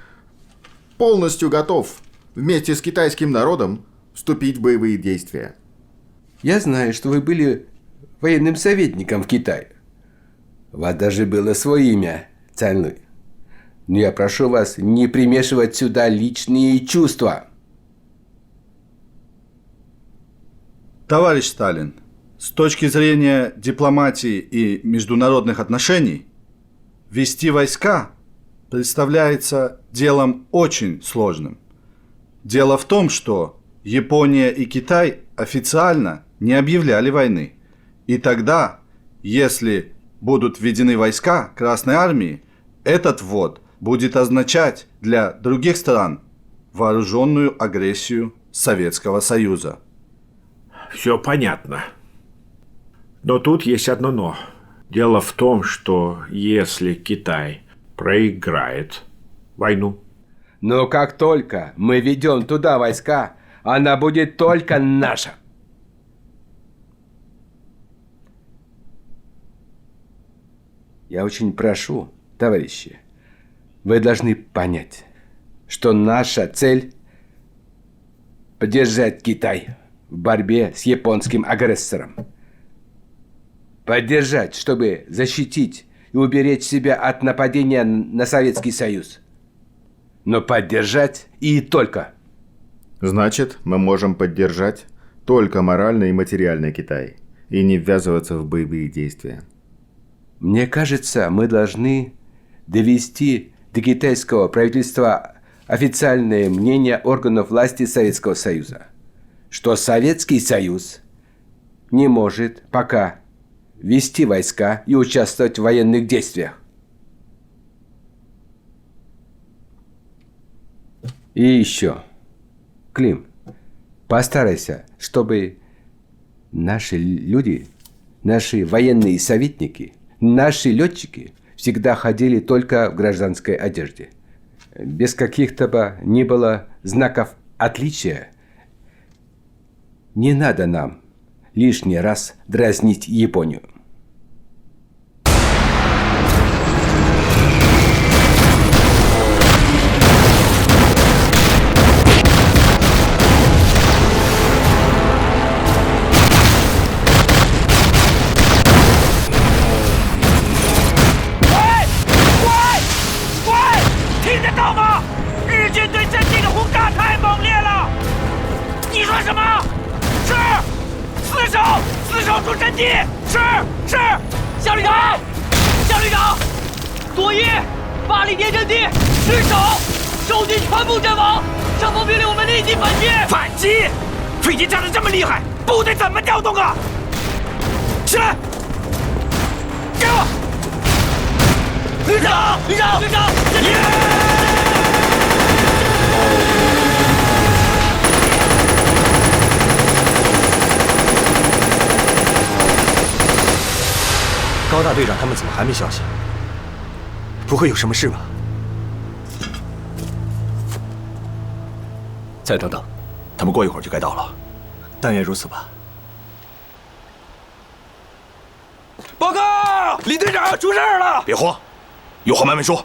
S15: полностью готов вместе с китайским народом вступить в боевые действия.
S23: Я знаю, что вы были военным советником в Китае. У вас даже было свое имя – Цанлуй. Но я прошу вас не примешивать сюда личные чувства.
S27: Товарищ Сталин, с точки зрения дипломатии и международных отношений, вести войска представляется делом очень сложным. Дело в том, что Япония и Китай официально не объявляли войны. И тогда, если будут введены войска Красной Армии, этот ввод будет означать для других стран вооруженную агрессию Советского Союза.
S24: Все понятно. Но тут есть одно «но». Дело в том, что если Китай проиграет войну.
S23: Но как только мы ведем туда войска, она будет только наша. Я очень прошу, товарищи, вы должны понять, что наша цель – поддержать Китай в борьбе с японским агрессором. Поддержать, чтобы защитить и уберечь себя от нападения на Советский Союз. Но поддержать и только.
S15: Значит, мы можем поддержать только морально и материально Китай и не ввязываться в боевые действия.
S23: Мне кажется, мы должны довести до китайского правительства официальное мнение органов власти Советского Союза, что Советский Союз не может пока вести войска и участвовать в военных действиях. И еще, Клим, постарайся, чтобы наши люди, наши военные советники, наши летчики всегда ходили только в гражданской одежде. Без каких-то бы ни было знаков отличия. Не надо нам лишний раз дразнить Японию.
S11: 高大队长他们怎么还没消息？不会有什么事吧？
S21: 再等等，
S11: 他们过一会儿就该到了，但愿如此吧。
S18: 报告，李队长出事了！
S11: 别慌，有话慢慢说。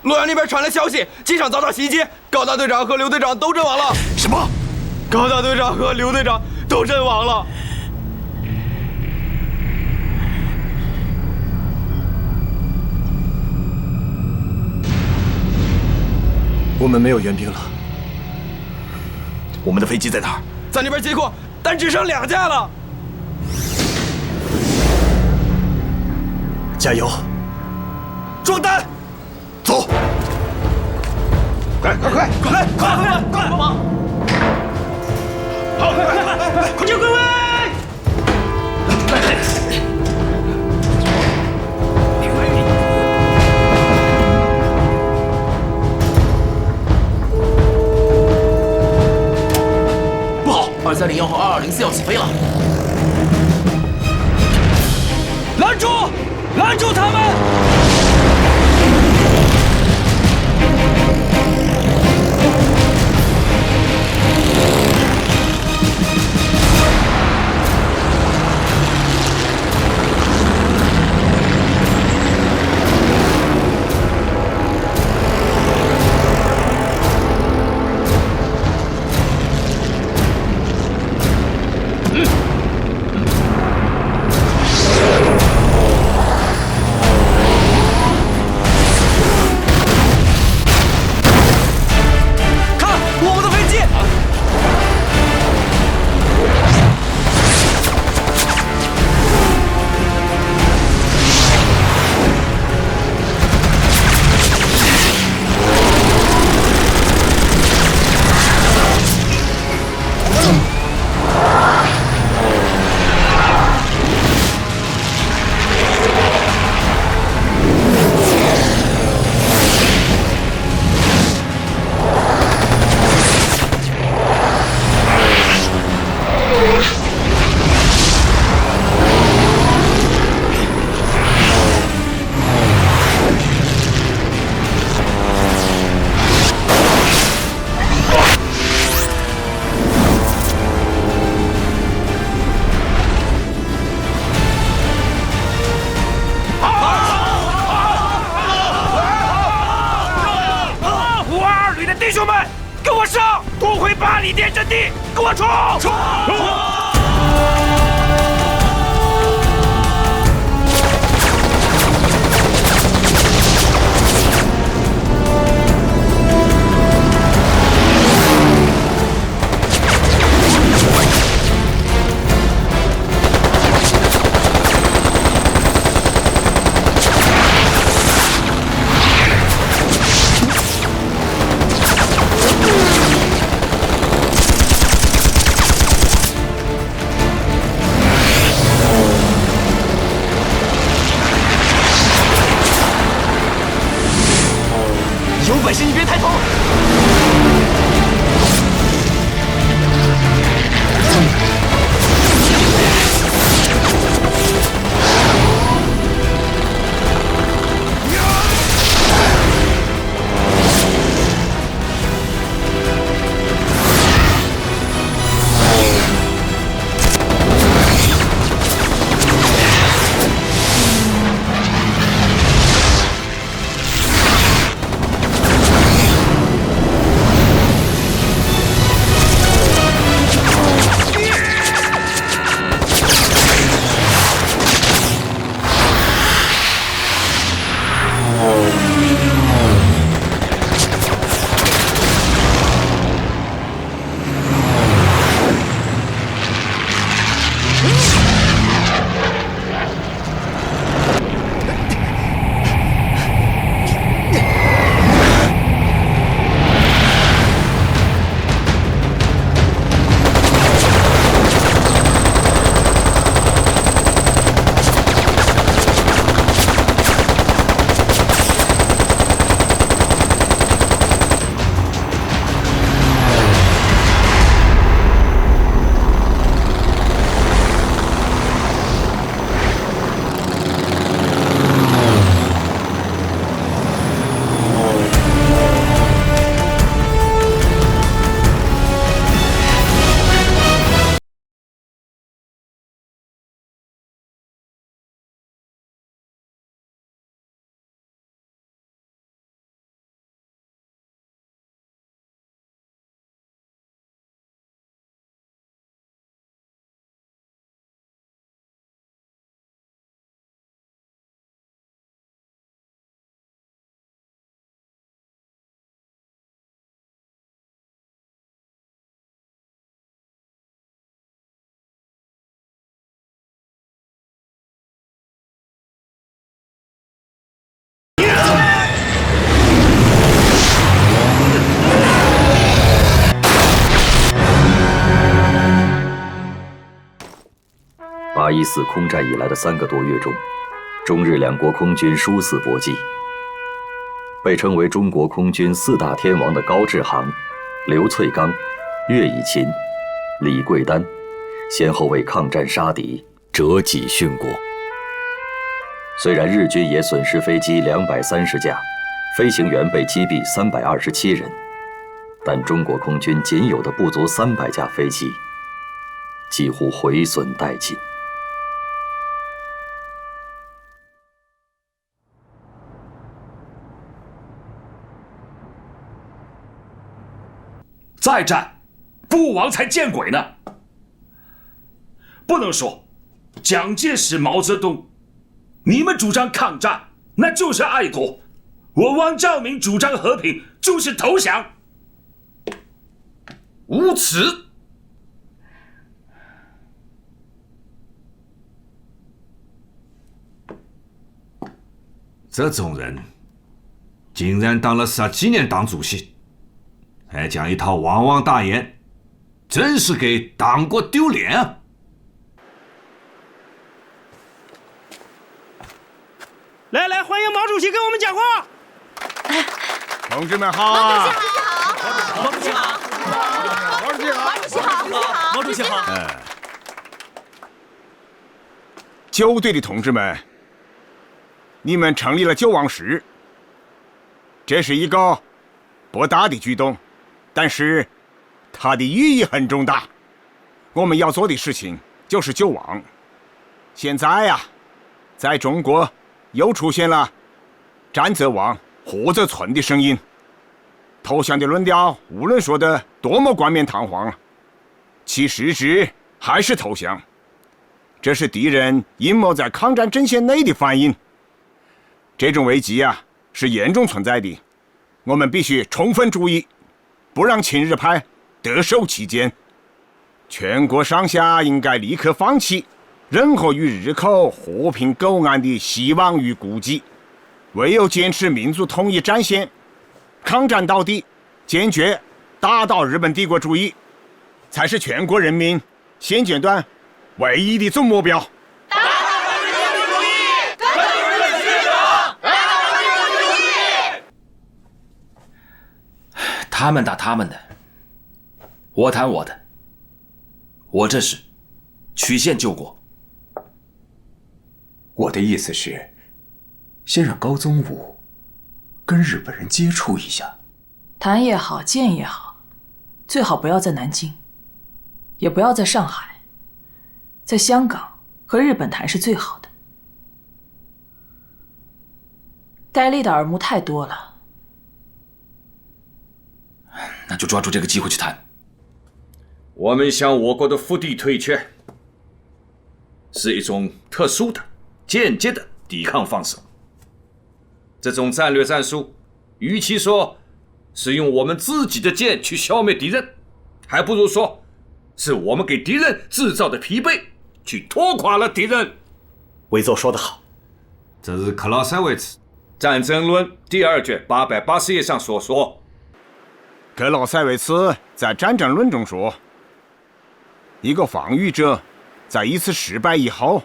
S18: 洛阳那边传来消息，机场遭到袭击，高大队长和刘队长都阵亡了。
S11: 什么？
S18: 高大队长和刘队长都阵亡了。
S11: 我们没有援兵了。我们的飞机在哪儿？
S18: 在那边接过，但只剩2架了。
S11: 加油！装弹！走！
S18: 快！帮忙！好，快！空军归位！
S19: 不好，2301和2204要起飞了！
S17: 拦住他们！
S18: 弟兄们，跟我上，夺回8里店阵地，跟我冲！冲！
S21: 814空战以来的3个多月中，中日两国空军殊死搏击。被称为中国空军4大天王的高志航、刘粹刚、岳以勤、李桂丹，先后为抗战杀敌，折戟殉国。虽然日军也损失飞机230架，飞行员被击毙327人，但中国空军仅有的不足300架飞机，几乎毁损殆尽。
S1: 再战，不亡才见鬼呢！不能说蒋介石、毛泽东，你们主张抗战，那就是爱国；我汪兆铭主张和平，就是投降。无耻！
S22: 这种人，竟然当了10几年党主席，还讲一套汪汪大言，真是给党国丢脸啊！
S4: 来，欢迎毛主席给我们讲话。
S8: 同志们好！
S4: 毛主席好！
S8: 毛主席好！
S4: 毛主席好！
S17: 毛主席好！9
S8: 队的同志们，你们成立了救亡师，这是一个不大的举动，但是它的意义很重大。我们要做的事情就是救亡。现在呀，在中国又出现了战则亡，祸则存的声音。投降的论调无论说的多么冠冕堂皇，其实质还是投降。这是敌人阴谋在抗战阵线内的反应。这种危机啊，是严重存在的，我们必须充分注意，不让亲日派得手其间。全国上下应该立刻放弃任何与日寇和平苟安的希望与估计，唯有坚持民族统一战线，抗战到底，坚决打倒日本帝国主义，才是全国人民现阶段唯一的总目标。
S19: 他们打他们的，我谈我的。我这是曲线救国。
S7: 我的意思是，先让高宗武跟日本人接触一下。
S12: 谈也好，见也好，最好不要在南京，也不要在上海，在香港和日本谈是最好的。该立的耳目太多了。
S19: 那就抓住这个机会去谈。
S22: 我们向我国的腹地退却，是一种特殊的、间接的抵抗方式。这种战略战术，与其说是用我们自己的剑去消灭敌人，还不如说是我们给敌人制造的疲惫去拖垮了敌人。
S16: 韦总说得好，
S22: 这是克劳塞维茨《战争论》第2卷880页上所说。
S8: 克劳塞维茨在《战争论》中说，一个防御者在一次失败以后，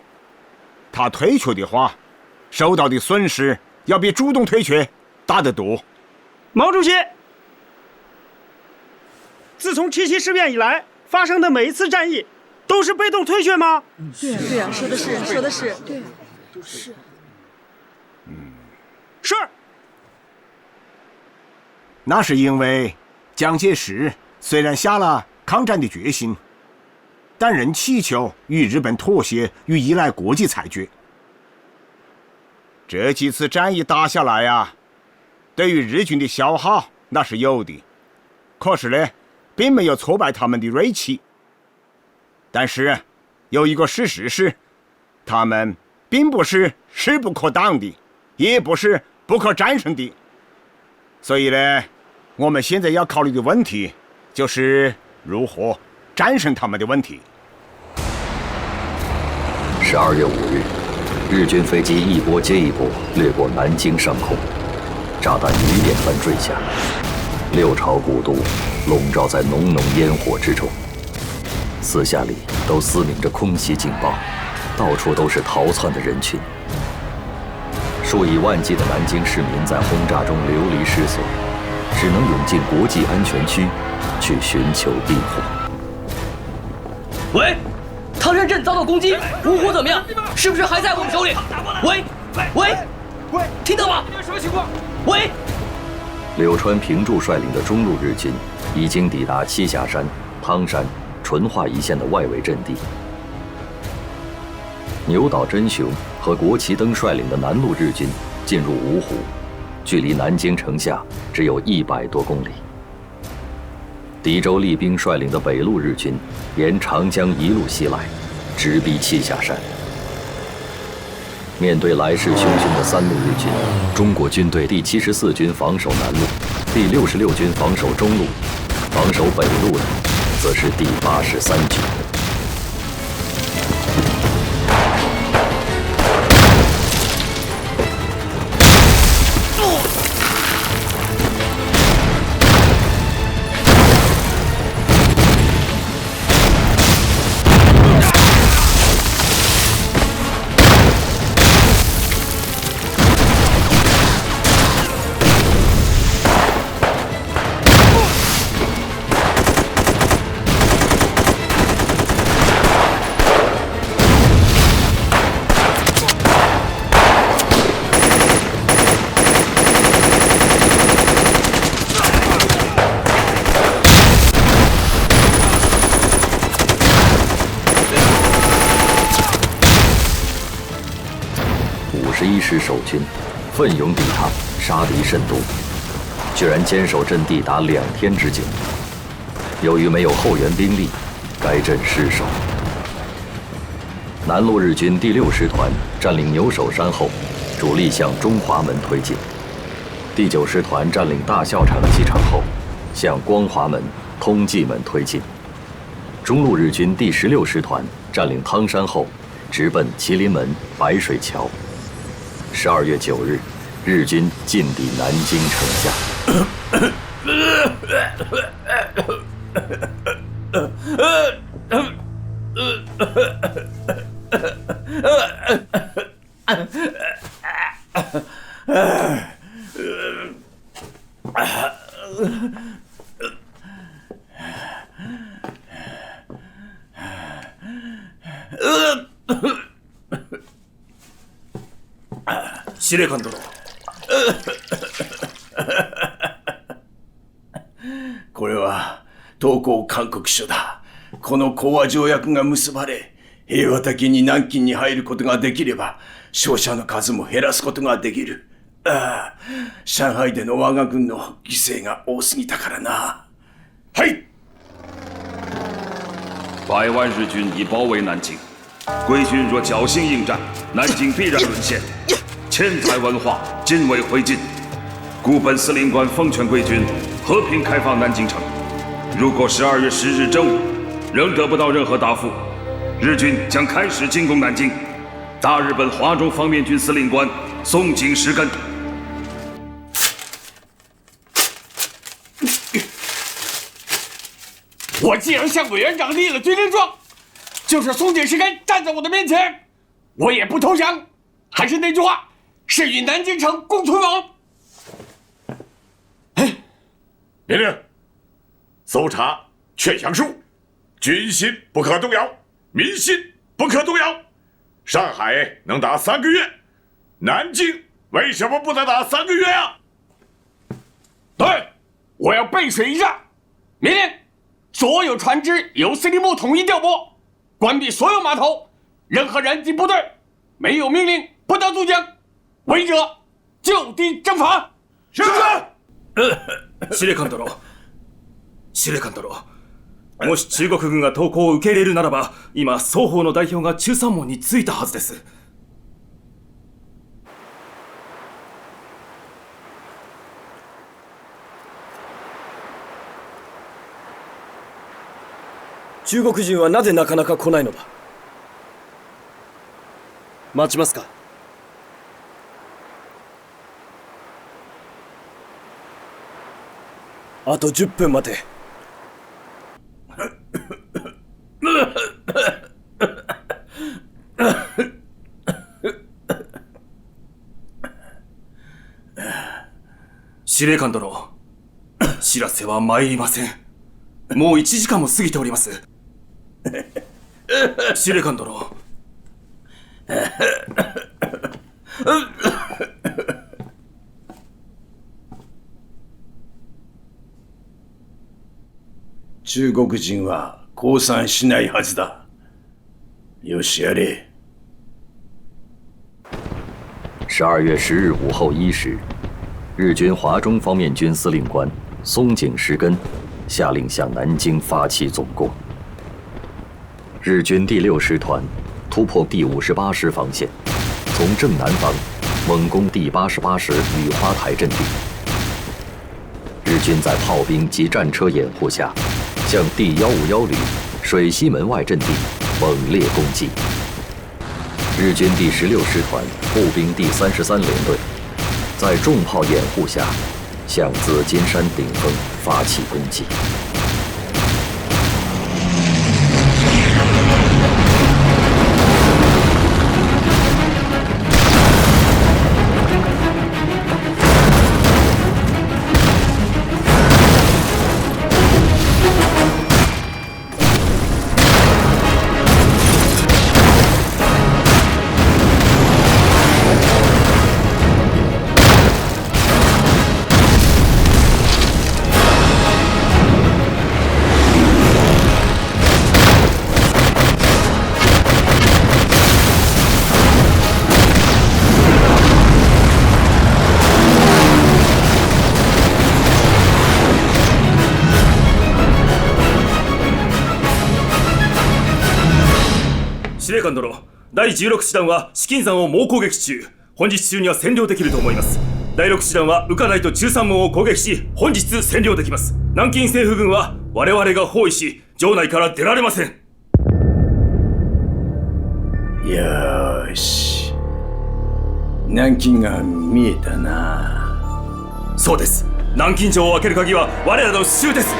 S8: 他退却的话，受到的损失要比主动退却大得多。
S4: 毛主席，自从七七事变以来发生的每一次战役，都是被动退却吗？
S14: 对啊，说的是，对，是。
S4: 是。
S8: 那是因为蒋介石虽然下了抗战的决心，但仍祈求与日本妥协与依赖国际裁决。这几次战役打下来啊，对于日军的消耗那是有的，可是呢，并没有挫败他们的锐气。但是有一个事实是，他们并不是势不可挡的，也不是不可战胜的。所以呢，我们现在要考虑的问题就是如何战胜他们的问题。
S21: 12月5日，日军飞机一波接一波掠过南京上空，炸弹雨点般坠下，6朝古都笼罩在浓浓烟火之中，四下里都嘶鸣着空袭警报，到处都是逃窜的人群。数以万计的南京市民在轰炸中流离失所，只能涌进国际安全区去寻求庇护。
S17: 喂，唐山镇遭到攻击，芜湖怎么样？是不是还在我们手里？喂，听到吗？什么情况？喂。
S21: 柳川平助率领的中路日军已经抵达栖霞山、汤山、淳化一线的外围阵地。牛岛真雄和国旗登率领的南路日军进入芜湖，距离南京城下只有100多公里。狄州立兵率领的北路日军沿长江一路西来，直逼栖霞山。面对来势汹汹的3路日军，中国军队第74军防守南路，第66军防守中路，防守北路的则是第83军。51师守军奋勇抵抗，杀敌甚多，居然坚守阵地达2天之久。由于没有后援兵力，该阵失守。南路日军第6师团占领牛首山后，主力向中华门推进；第9师团占领大孝场机场后，向光华门、通济门推进；中路日军第16师团占领汤山后，直奔麒麟门、白水桥。12月9日，日军进抵南京城下。
S1: 司令官殿。これは投降勧告書だ。この講和条約が結ばれ、平和的に南京に入ることができれば、傷者の数も減らすことができる。ああ、上海での我が軍の犠牲が多すぎたからな。はい！100万日军已包围南京，贵军若侥幸应战，南京必然沦陷，千载文化尽为灰烬。故本司令官奉劝贵军和平开放南京城。如果12月10日正午仍得不到任何答复，日军将开始进攻南京。大日本华中方面军司令官松井石根。
S2: 我既然向委员长立了军令状，就是松井石根站在我的面前，我也不投降。还是那句话，是与南京城共存亡。
S3: 命令：搜查劝降书，军心不可动摇，民心不可动摇。上海能打3个月，南京为什么不能打3个月啊？
S2: 对，我要背水一战。命令：所有船只由司令部统一调拨，关闭所有码头，任何人及部队没有命令不得渡江，违者就地正法。
S1: 是。司令官殿、司令官殿、もし中国軍が投降を受け入れるならば、今双方の代表が中山門に着いたはずです。
S5: 中国人はなぜなかなか来ないのだ。待ちますか。あと10分待て。
S6: 司令官殿、知らせは参りません。もう1時間も過ぎております。司令官殿。
S16: 中国人は降参しないはずだ。よしやれ。
S21: 12月10日午后1时，日军华中方面军司令官松井石根下令向南京发起总攻。日军第6师团突破第58师防线，从正南方猛攻第88师雨花台阵地。日军在炮兵及战车掩护下，向第151旅水西门外阵地猛烈攻击。日军第16师团步兵第33联队在重炮掩护下，向紫金山顶峰发起攻击。
S6: 司令官殿、第16師団は紫金山を猛攻撃中。本日中には占領できると思います。第6師団は宇海台と13門を攻撃し、本日占領できます。南京政府軍は我々が包囲し、城内から出られません。
S16: よーし。南京が見えたな。
S6: そうです。南京城を開ける鍵は我らの手中です。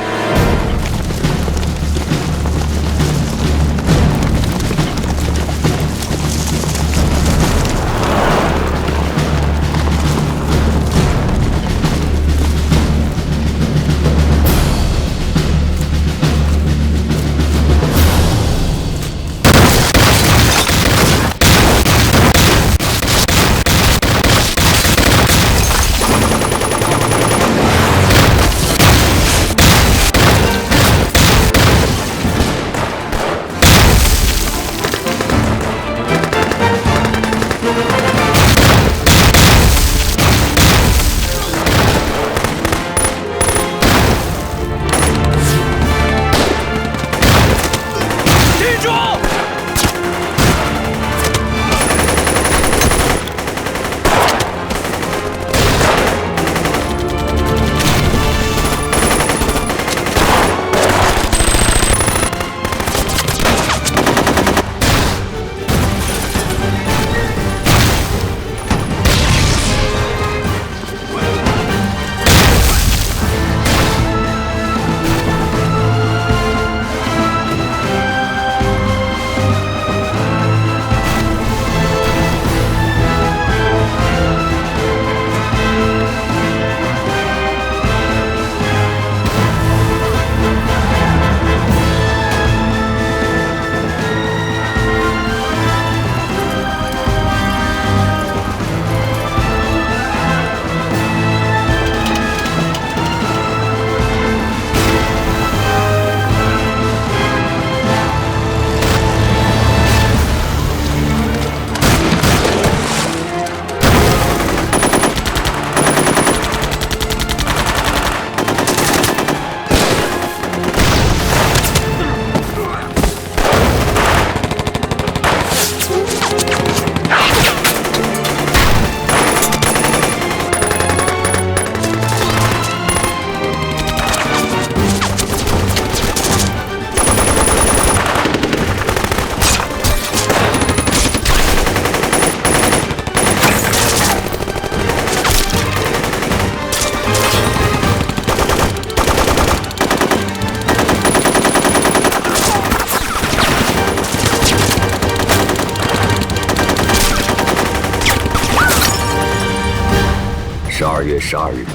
S21: 月12日，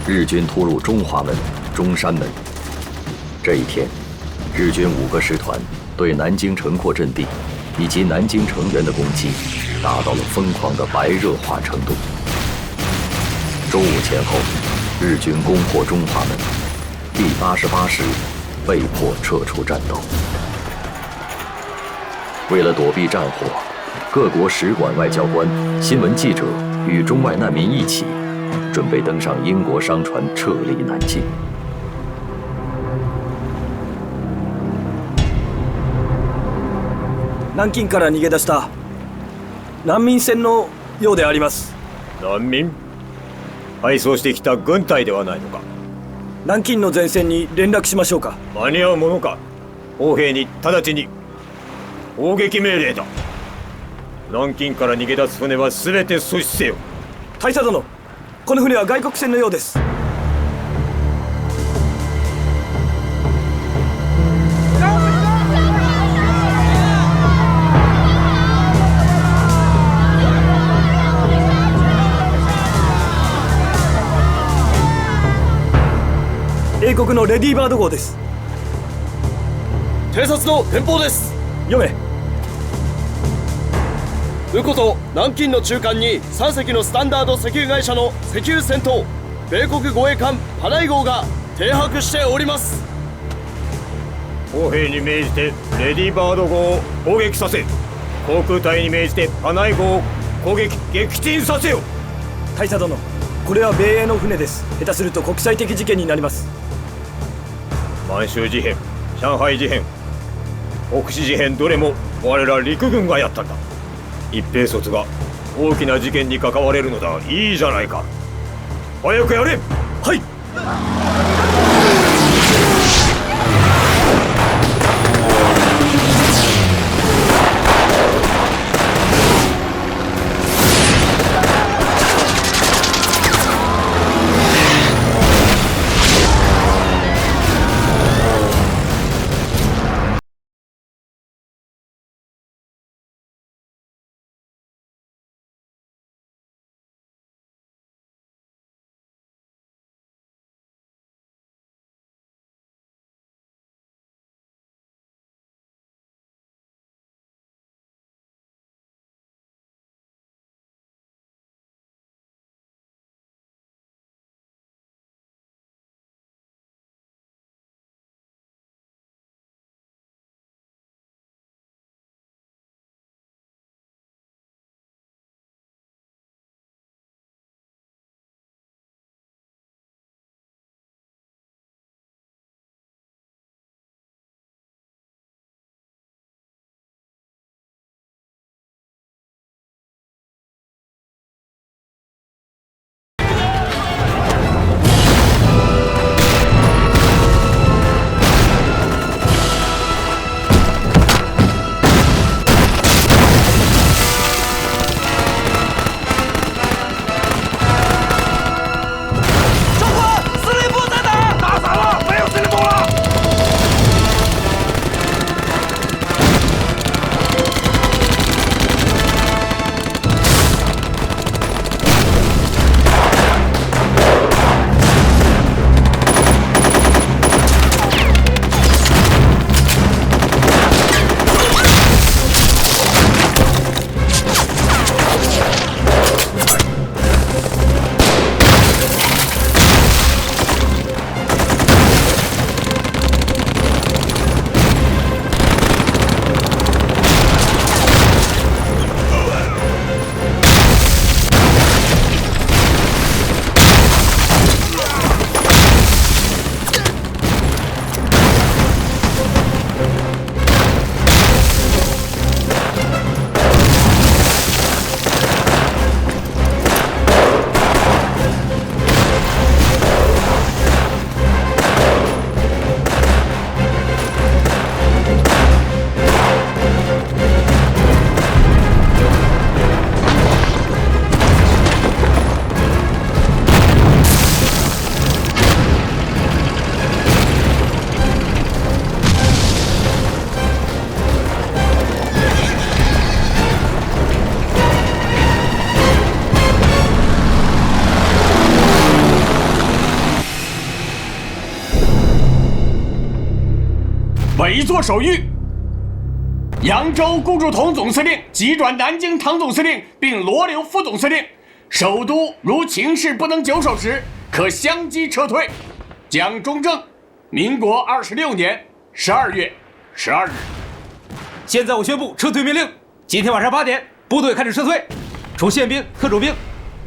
S21: 日军突入中华门、中山门。这一天，日军5个师团对南京城廓阵地以及南京城垣的攻击达到了疯狂的白热化程度。中午前后，日军攻破中华门，第88师被迫撤出战斗。为了躲避战火，各国使馆外交官、新闻记者与中外难民一起，准备登上英国商船撤离南京。
S5: 南京から逃げ出した難民船のようであります。
S16: 難民？配送してきた軍隊ではないのか。
S5: 南京の前線に連絡しましょうか。
S16: 間に合うものか。砲兵に直ちに砲撃命令だ。南京から逃げ出す船は全て阻止せよ。
S5: 大佐殿、この船は外国船のようです。英国のレディーバード号です。
S6: 偵察の電報です。
S5: 読め。
S6: ウコと南京の中間に3隻のスタンダード石油会社の石油戦闘米国護衛艦パナイ号が停泊しております。
S16: 砲兵に命じてレディーバード号を攻撃させ、航空隊に命じてパナイ号を攻撃撃沈させよ。
S5: 大佐殿、これは米英の船です。下手すると国際的事件になります。
S16: 満州事変、上海事変、北市事変、どれも我ら陸軍がやったんだ。一兵卒が大きな事件に関われるのだ。いいじゃないか。早くやれ。
S5: はい。
S2: 北作守御。扬州顾祝同总司令急转南京唐总司令，并罗留副总司令。首都如情势不能久守时，可相机撤退。蒋中正，民国26年12月12日。
S9: 现在我宣布撤退命令：今天晚上8点，部队开始撤退。除宪兵、特种兵，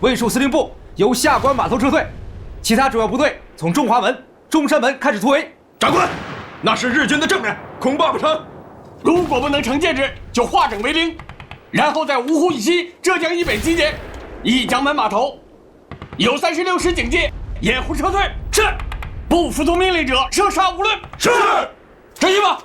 S9: 卫戍司令部由下关码头撤退，其他主要部队从中华门、中山门开始突围。
S24: 长官，那是日军的正面，恐怕不成。
S2: 如果不能成建制，就化整为零，然后在芜湖以西、浙江以北集结。一江门码头有36师警戒，掩护撤退。是。不服从命令者射杀无论。
S24: 是。
S2: 执行吧。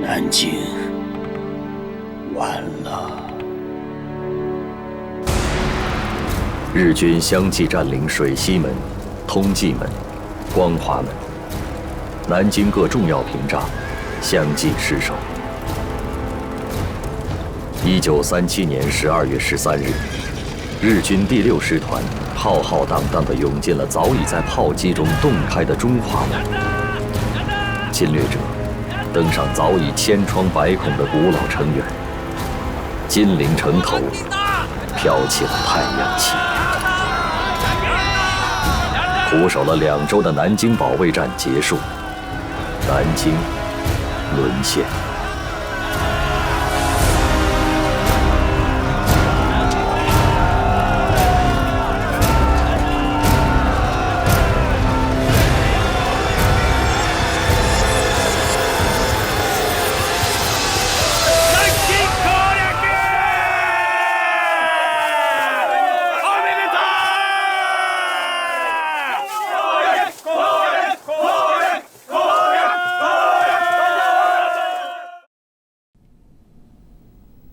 S10: 南京完了。
S21: 日军相继占领水西门、通济门、光华门，南京各重要屏障相继失守。1937年12月13日，日军第6师团浩浩荡荡地涌进了早已在炮击中洞开的中华门。侵略者登上早已千疮百孔的古老城垣，金陵城头飘起了太阳旗。苦守了2周的南京保卫战结束，南京沦陷。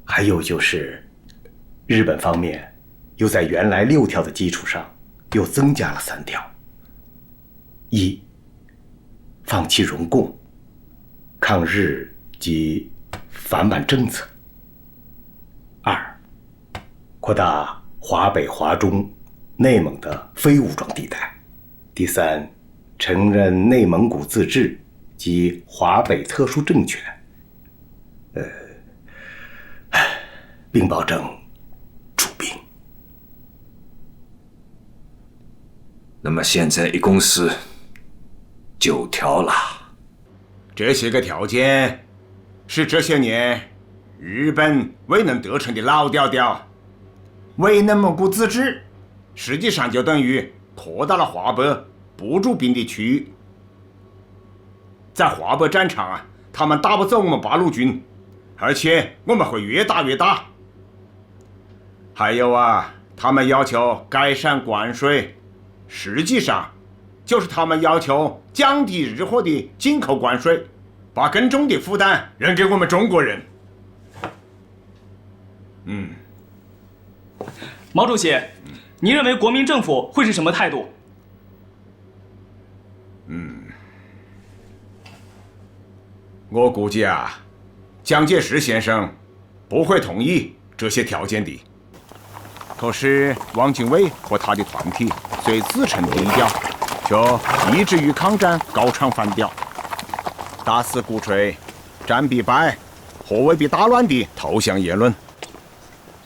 S16: 还有就是，日本方面又在原来6条的基础上，又增加了3条：一、放弃容共、抗日及反满政策；二、扩大华北、华中、内蒙的非武装地带；第三，承认内蒙古自治及华北特殊政权。并保证出兵。
S22: 那么现在一共是9条了。
S8: 这些个条件是这些年日本未能得逞的老调调。为内蒙古自治，实际上就等于扩大了华北不驻兵的区域。在华北战场啊，他们打不走我们八路军，而且我们会越打越大。还有啊，他们要求改善关税，实际上就是他们要求降低日货的进口关税，把更重的负担扔给我们中国人。
S13: 毛主席，您认为国民政府会是什么态度？
S8: 我估计啊，蒋介石先生不会同意这些条件的。可是汪精卫和他的团体虽自称低调，却一直与抗战高唱反调，大肆鼓吹战必败、和未必大乱的投降言论。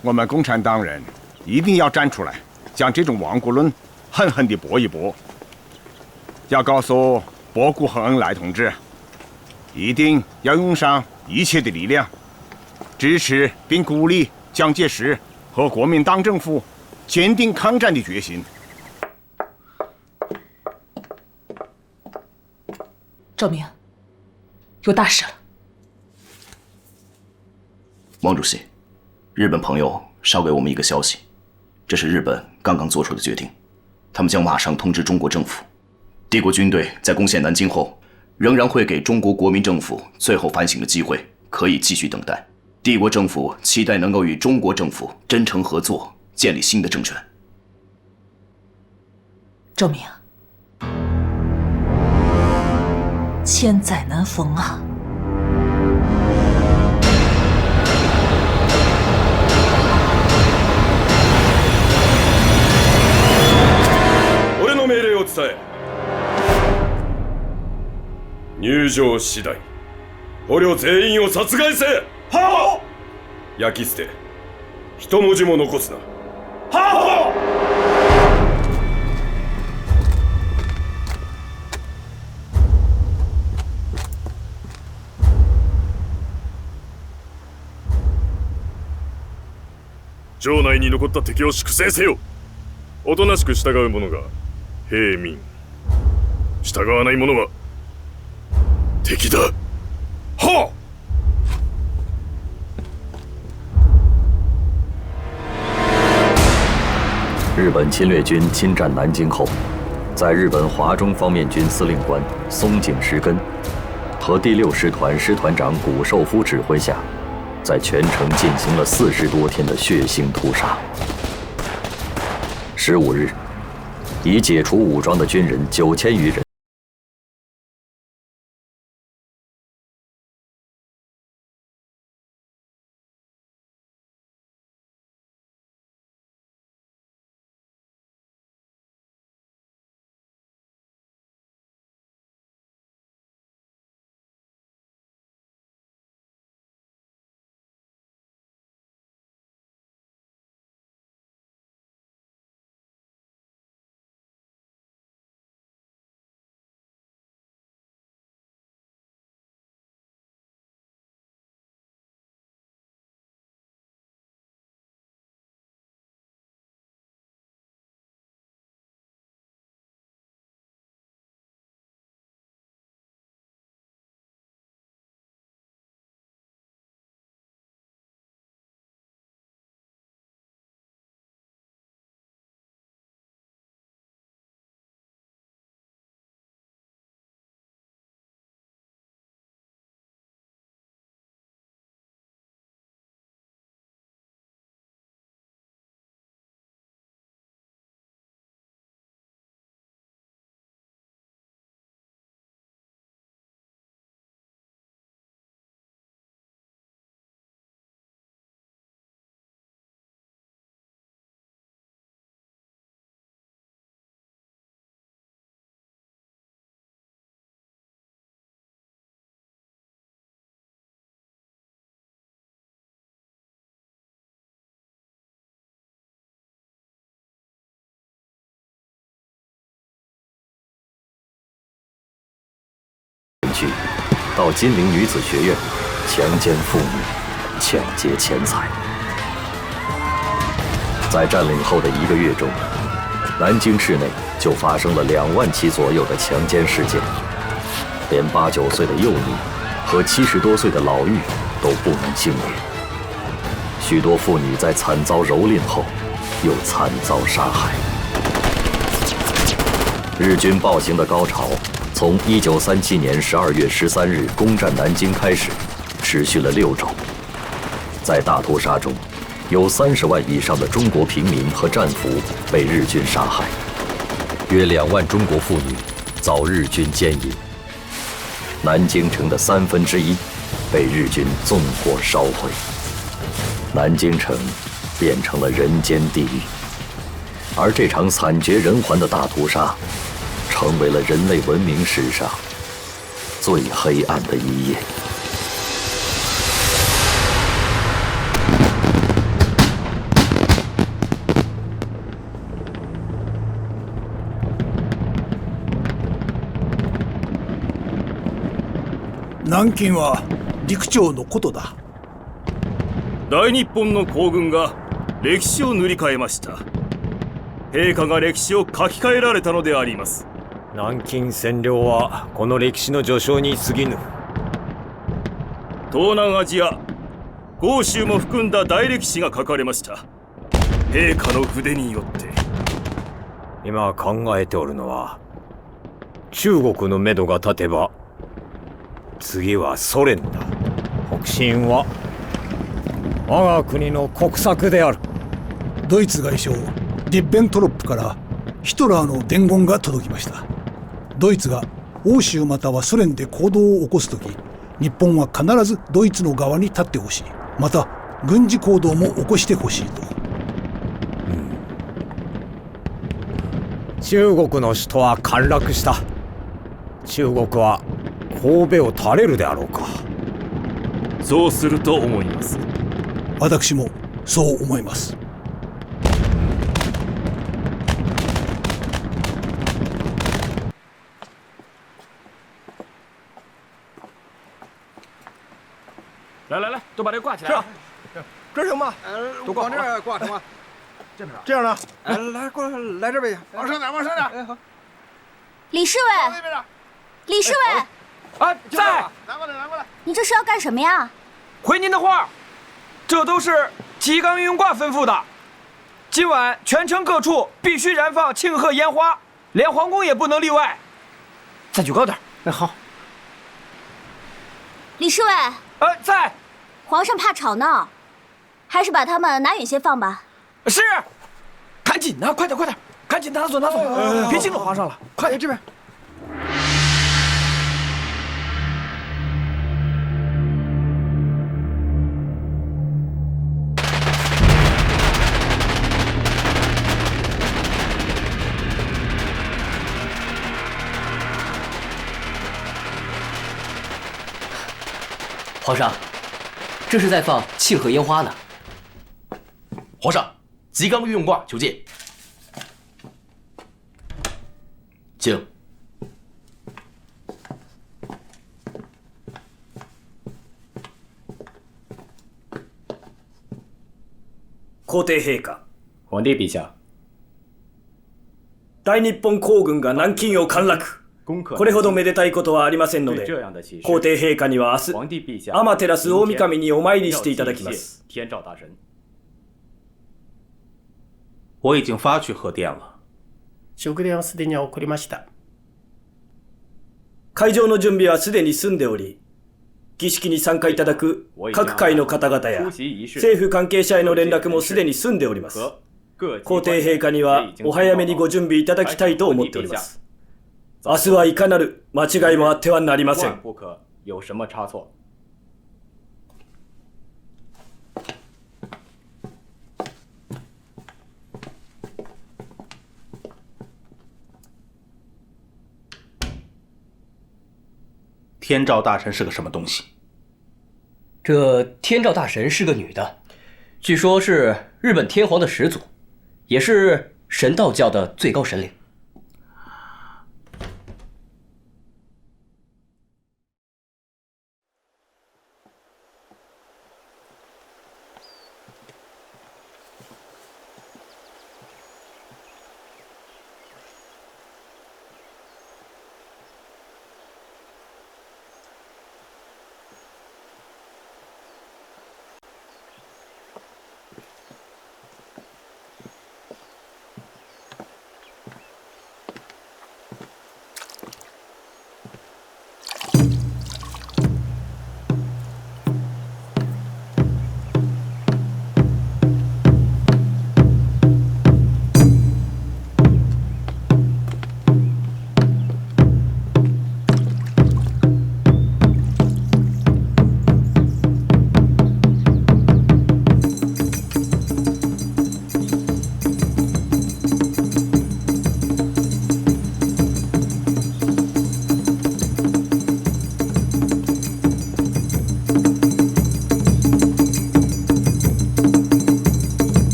S8: 我们共产党人一定要站出来，将这种亡国论狠狠地驳一驳。要告诉薄谷和恩来同志，一定要用上一切的力量，支持并鼓励蒋介石和国民党政府坚定抗战的决心。
S12: 赵明，有大事了。
S10: 汪主席，日本朋友捎给我们一个消息，这是日本刚刚做出的决定，他们将马上通知中国政府，帝国军队在攻陷南京后，仍然会给中国国民政府最后反省的机会，可以继续等待。帝国政府期待能够与中国政府真诚合作，建立新的政权。
S12: 周明，千载难逢啊！
S11: 俺の命令を伝え。入場次第、捕虜全員を殺害せ。はっ！焼き捨て、一文字も残すな。はっ！城内に残った敵を粛清せよ。おとなしく従う者が平民、従わない者は敵だ。はっ！
S21: 日本侵略军侵占南京后，在日本华中方面军司令官松井石根和第6师团师团长谷寿夫指挥下，在全城进行了40多天的血腥屠杀。15日，已解除武装的军人9000余人。到金陵女子学院强奸妇女、抢劫钱财。在占领后的1个月中，南京市内就发生了2万起左右的强奸事件，连8、9岁的幼女和70多岁的老妪都不能幸免。许多妇女在惨遭蹂躏后，又惨遭杀害。日军暴行的高潮从1937年12月13日攻占南京开始，持续了6周。在大屠杀中，有30万以上的中国平民和战俘被日军杀害，约2万中国妇女遭日军奸淫。南京城的1/3被日军纵火烧毁，南京城变成了人间地狱。而这场惨绝人寰的大屠杀，成为了人类文明史上最黑暗的一页。
S5: 南京は陸長のことだ。
S6: 大日本の皇軍が歴史を塗り替えました。陛下が歴史を書き換えられたのであります。
S15: 南京占領はこの歴史の序章に過ぎぬ。
S6: 東南アジア、豪州も含んだ大歴史が書かれました。陛下の筆によって。
S15: 今考えておるのは、中国のめどが立てば、次はソ連だ。北進は我が国の国策である。
S5: ドイツ外相リッベントロップから
S7: ヒトラーの伝言が届きました。ドイツが欧州またはソ連で行動を起こすとき、日本は必ずドイツの側に立ってほしい。また軍事行動も起こしてほしいと。
S15: 中国の首都は陥落した。中国は神戸を垂れるであろうか。
S6: そうすると思います。
S7: 私もそう思います。
S5: 来来来，都把这个挂起来啊！
S16: 这行吗？
S5: 都挂
S16: 往这儿挂成吗？这样呢？来，过来，来这边，往上点，往上点。哎，好。
S18: 李侍卫，李侍卫，
S5: 啊，在。
S16: 拿过来，拿过来。
S18: 你这是要干什么呀？
S5: 回您的话，这都是吉冈运用挂吩咐的。今晚全城各处必须燃放庆贺烟花，连皇宫也不能例外。再举高点。哎，好。
S18: 李侍卫。
S5: 在。
S18: 皇上怕吵闹，还是把他们拿远些放吧。
S5: 是。赶紧的，快点，快点，赶紧拿走，拿走，别惊了皇上了。快点，这边。
S17: 皇上，这是在放庆贺烟花呢。
S10: 皇上，吉冈运用挂求见。请。
S6: 皇帝陛下。
S9: 皇帝陛下。
S6: 大日本皇軍が南京を陥落。これほどめでたいことはありませんので、皇帝陛下には明日、天照大神にお参りしていただきます。
S9: 我已经发去贺電了。
S20: 祝電をすでに送りました。
S6: 会場の準備はすでに済んでおり、儀式に参加いただく各界の方々や政府関係者への連絡もすでに済んでおります。皇帝陛下にはお早めにご準備いただきたいと思っております。明日はいかなる間違いもあってはなりません。
S9: 天照大神是个什么东西？
S17: 这天照大神是个女的，据说是日本天皇的始祖，也是神道教的最高神灵。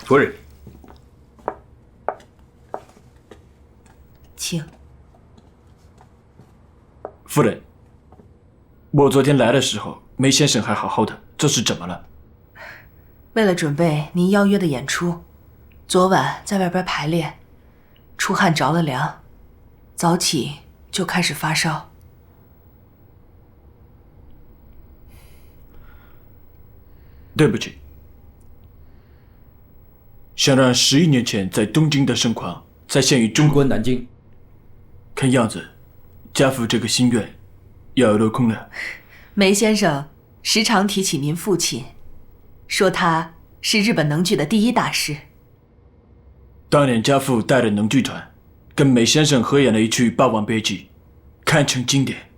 S16: 夫人，
S12: 请。
S5: 夫人，我昨天来的时候，梅先生还好好的，这是怎么了？
S12: 为了准备您邀约的演出，昨晚在外边排练，出汗着了凉，早起就开始发烧。
S5: 对不起，想让11年前在东京的盛况再现于中国南京，看样子家父这个心愿要落空了。
S12: 梅先生时常提起您父亲，说他是日本能剧的第一大师。
S5: 当年家父带着能剧团，跟梅先生合演了一曲《霸王别姬》，堪称经典。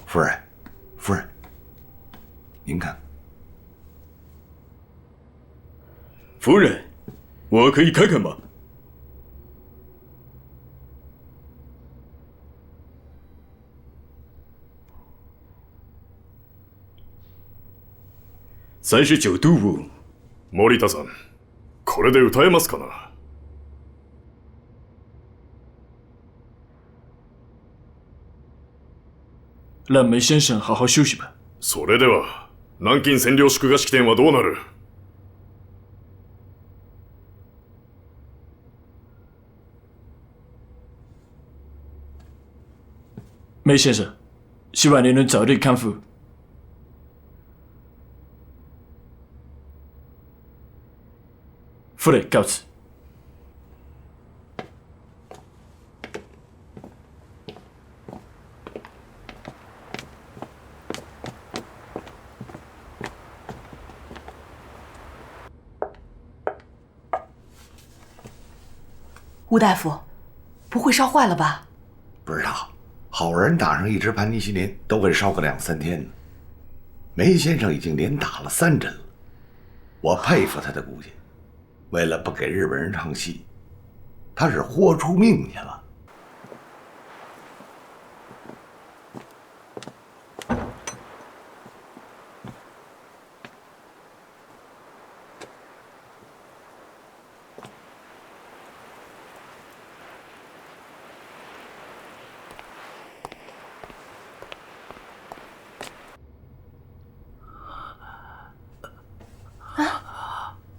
S4: 夫人，夫人，您看。
S6: 夫人，我可以看看吗？39度を。
S11: 森田さん、これで歌えますかな？
S5: 让梅先生好好休息吧。
S11: それでは、南京占領祝賀式典はどうなる？
S5: 梅先生，希望您能早日康复。夫人告辞。
S12: 吴大夫，不会烧坏了吧？
S4: 不知道，好人打上一支盘尼西林都会烧个2、3天呢。梅先生已经连打了3针了，我佩服他的骨气。为了不给日本人唱戏，他是豁出命去了。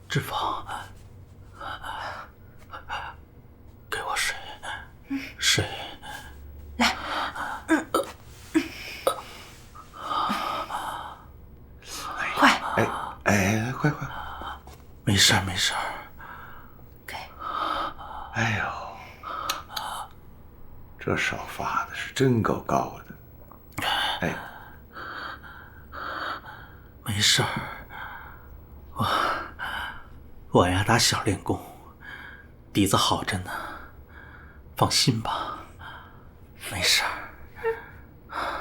S20: 志峰，给我水，水，
S12: 来，快，
S4: 快，
S20: 没事儿没事儿。
S4: 哎呦，这手发的是真够高的。哎，
S20: 没事儿，我呀打小练功，底子好着呢，放心吧，没事儿。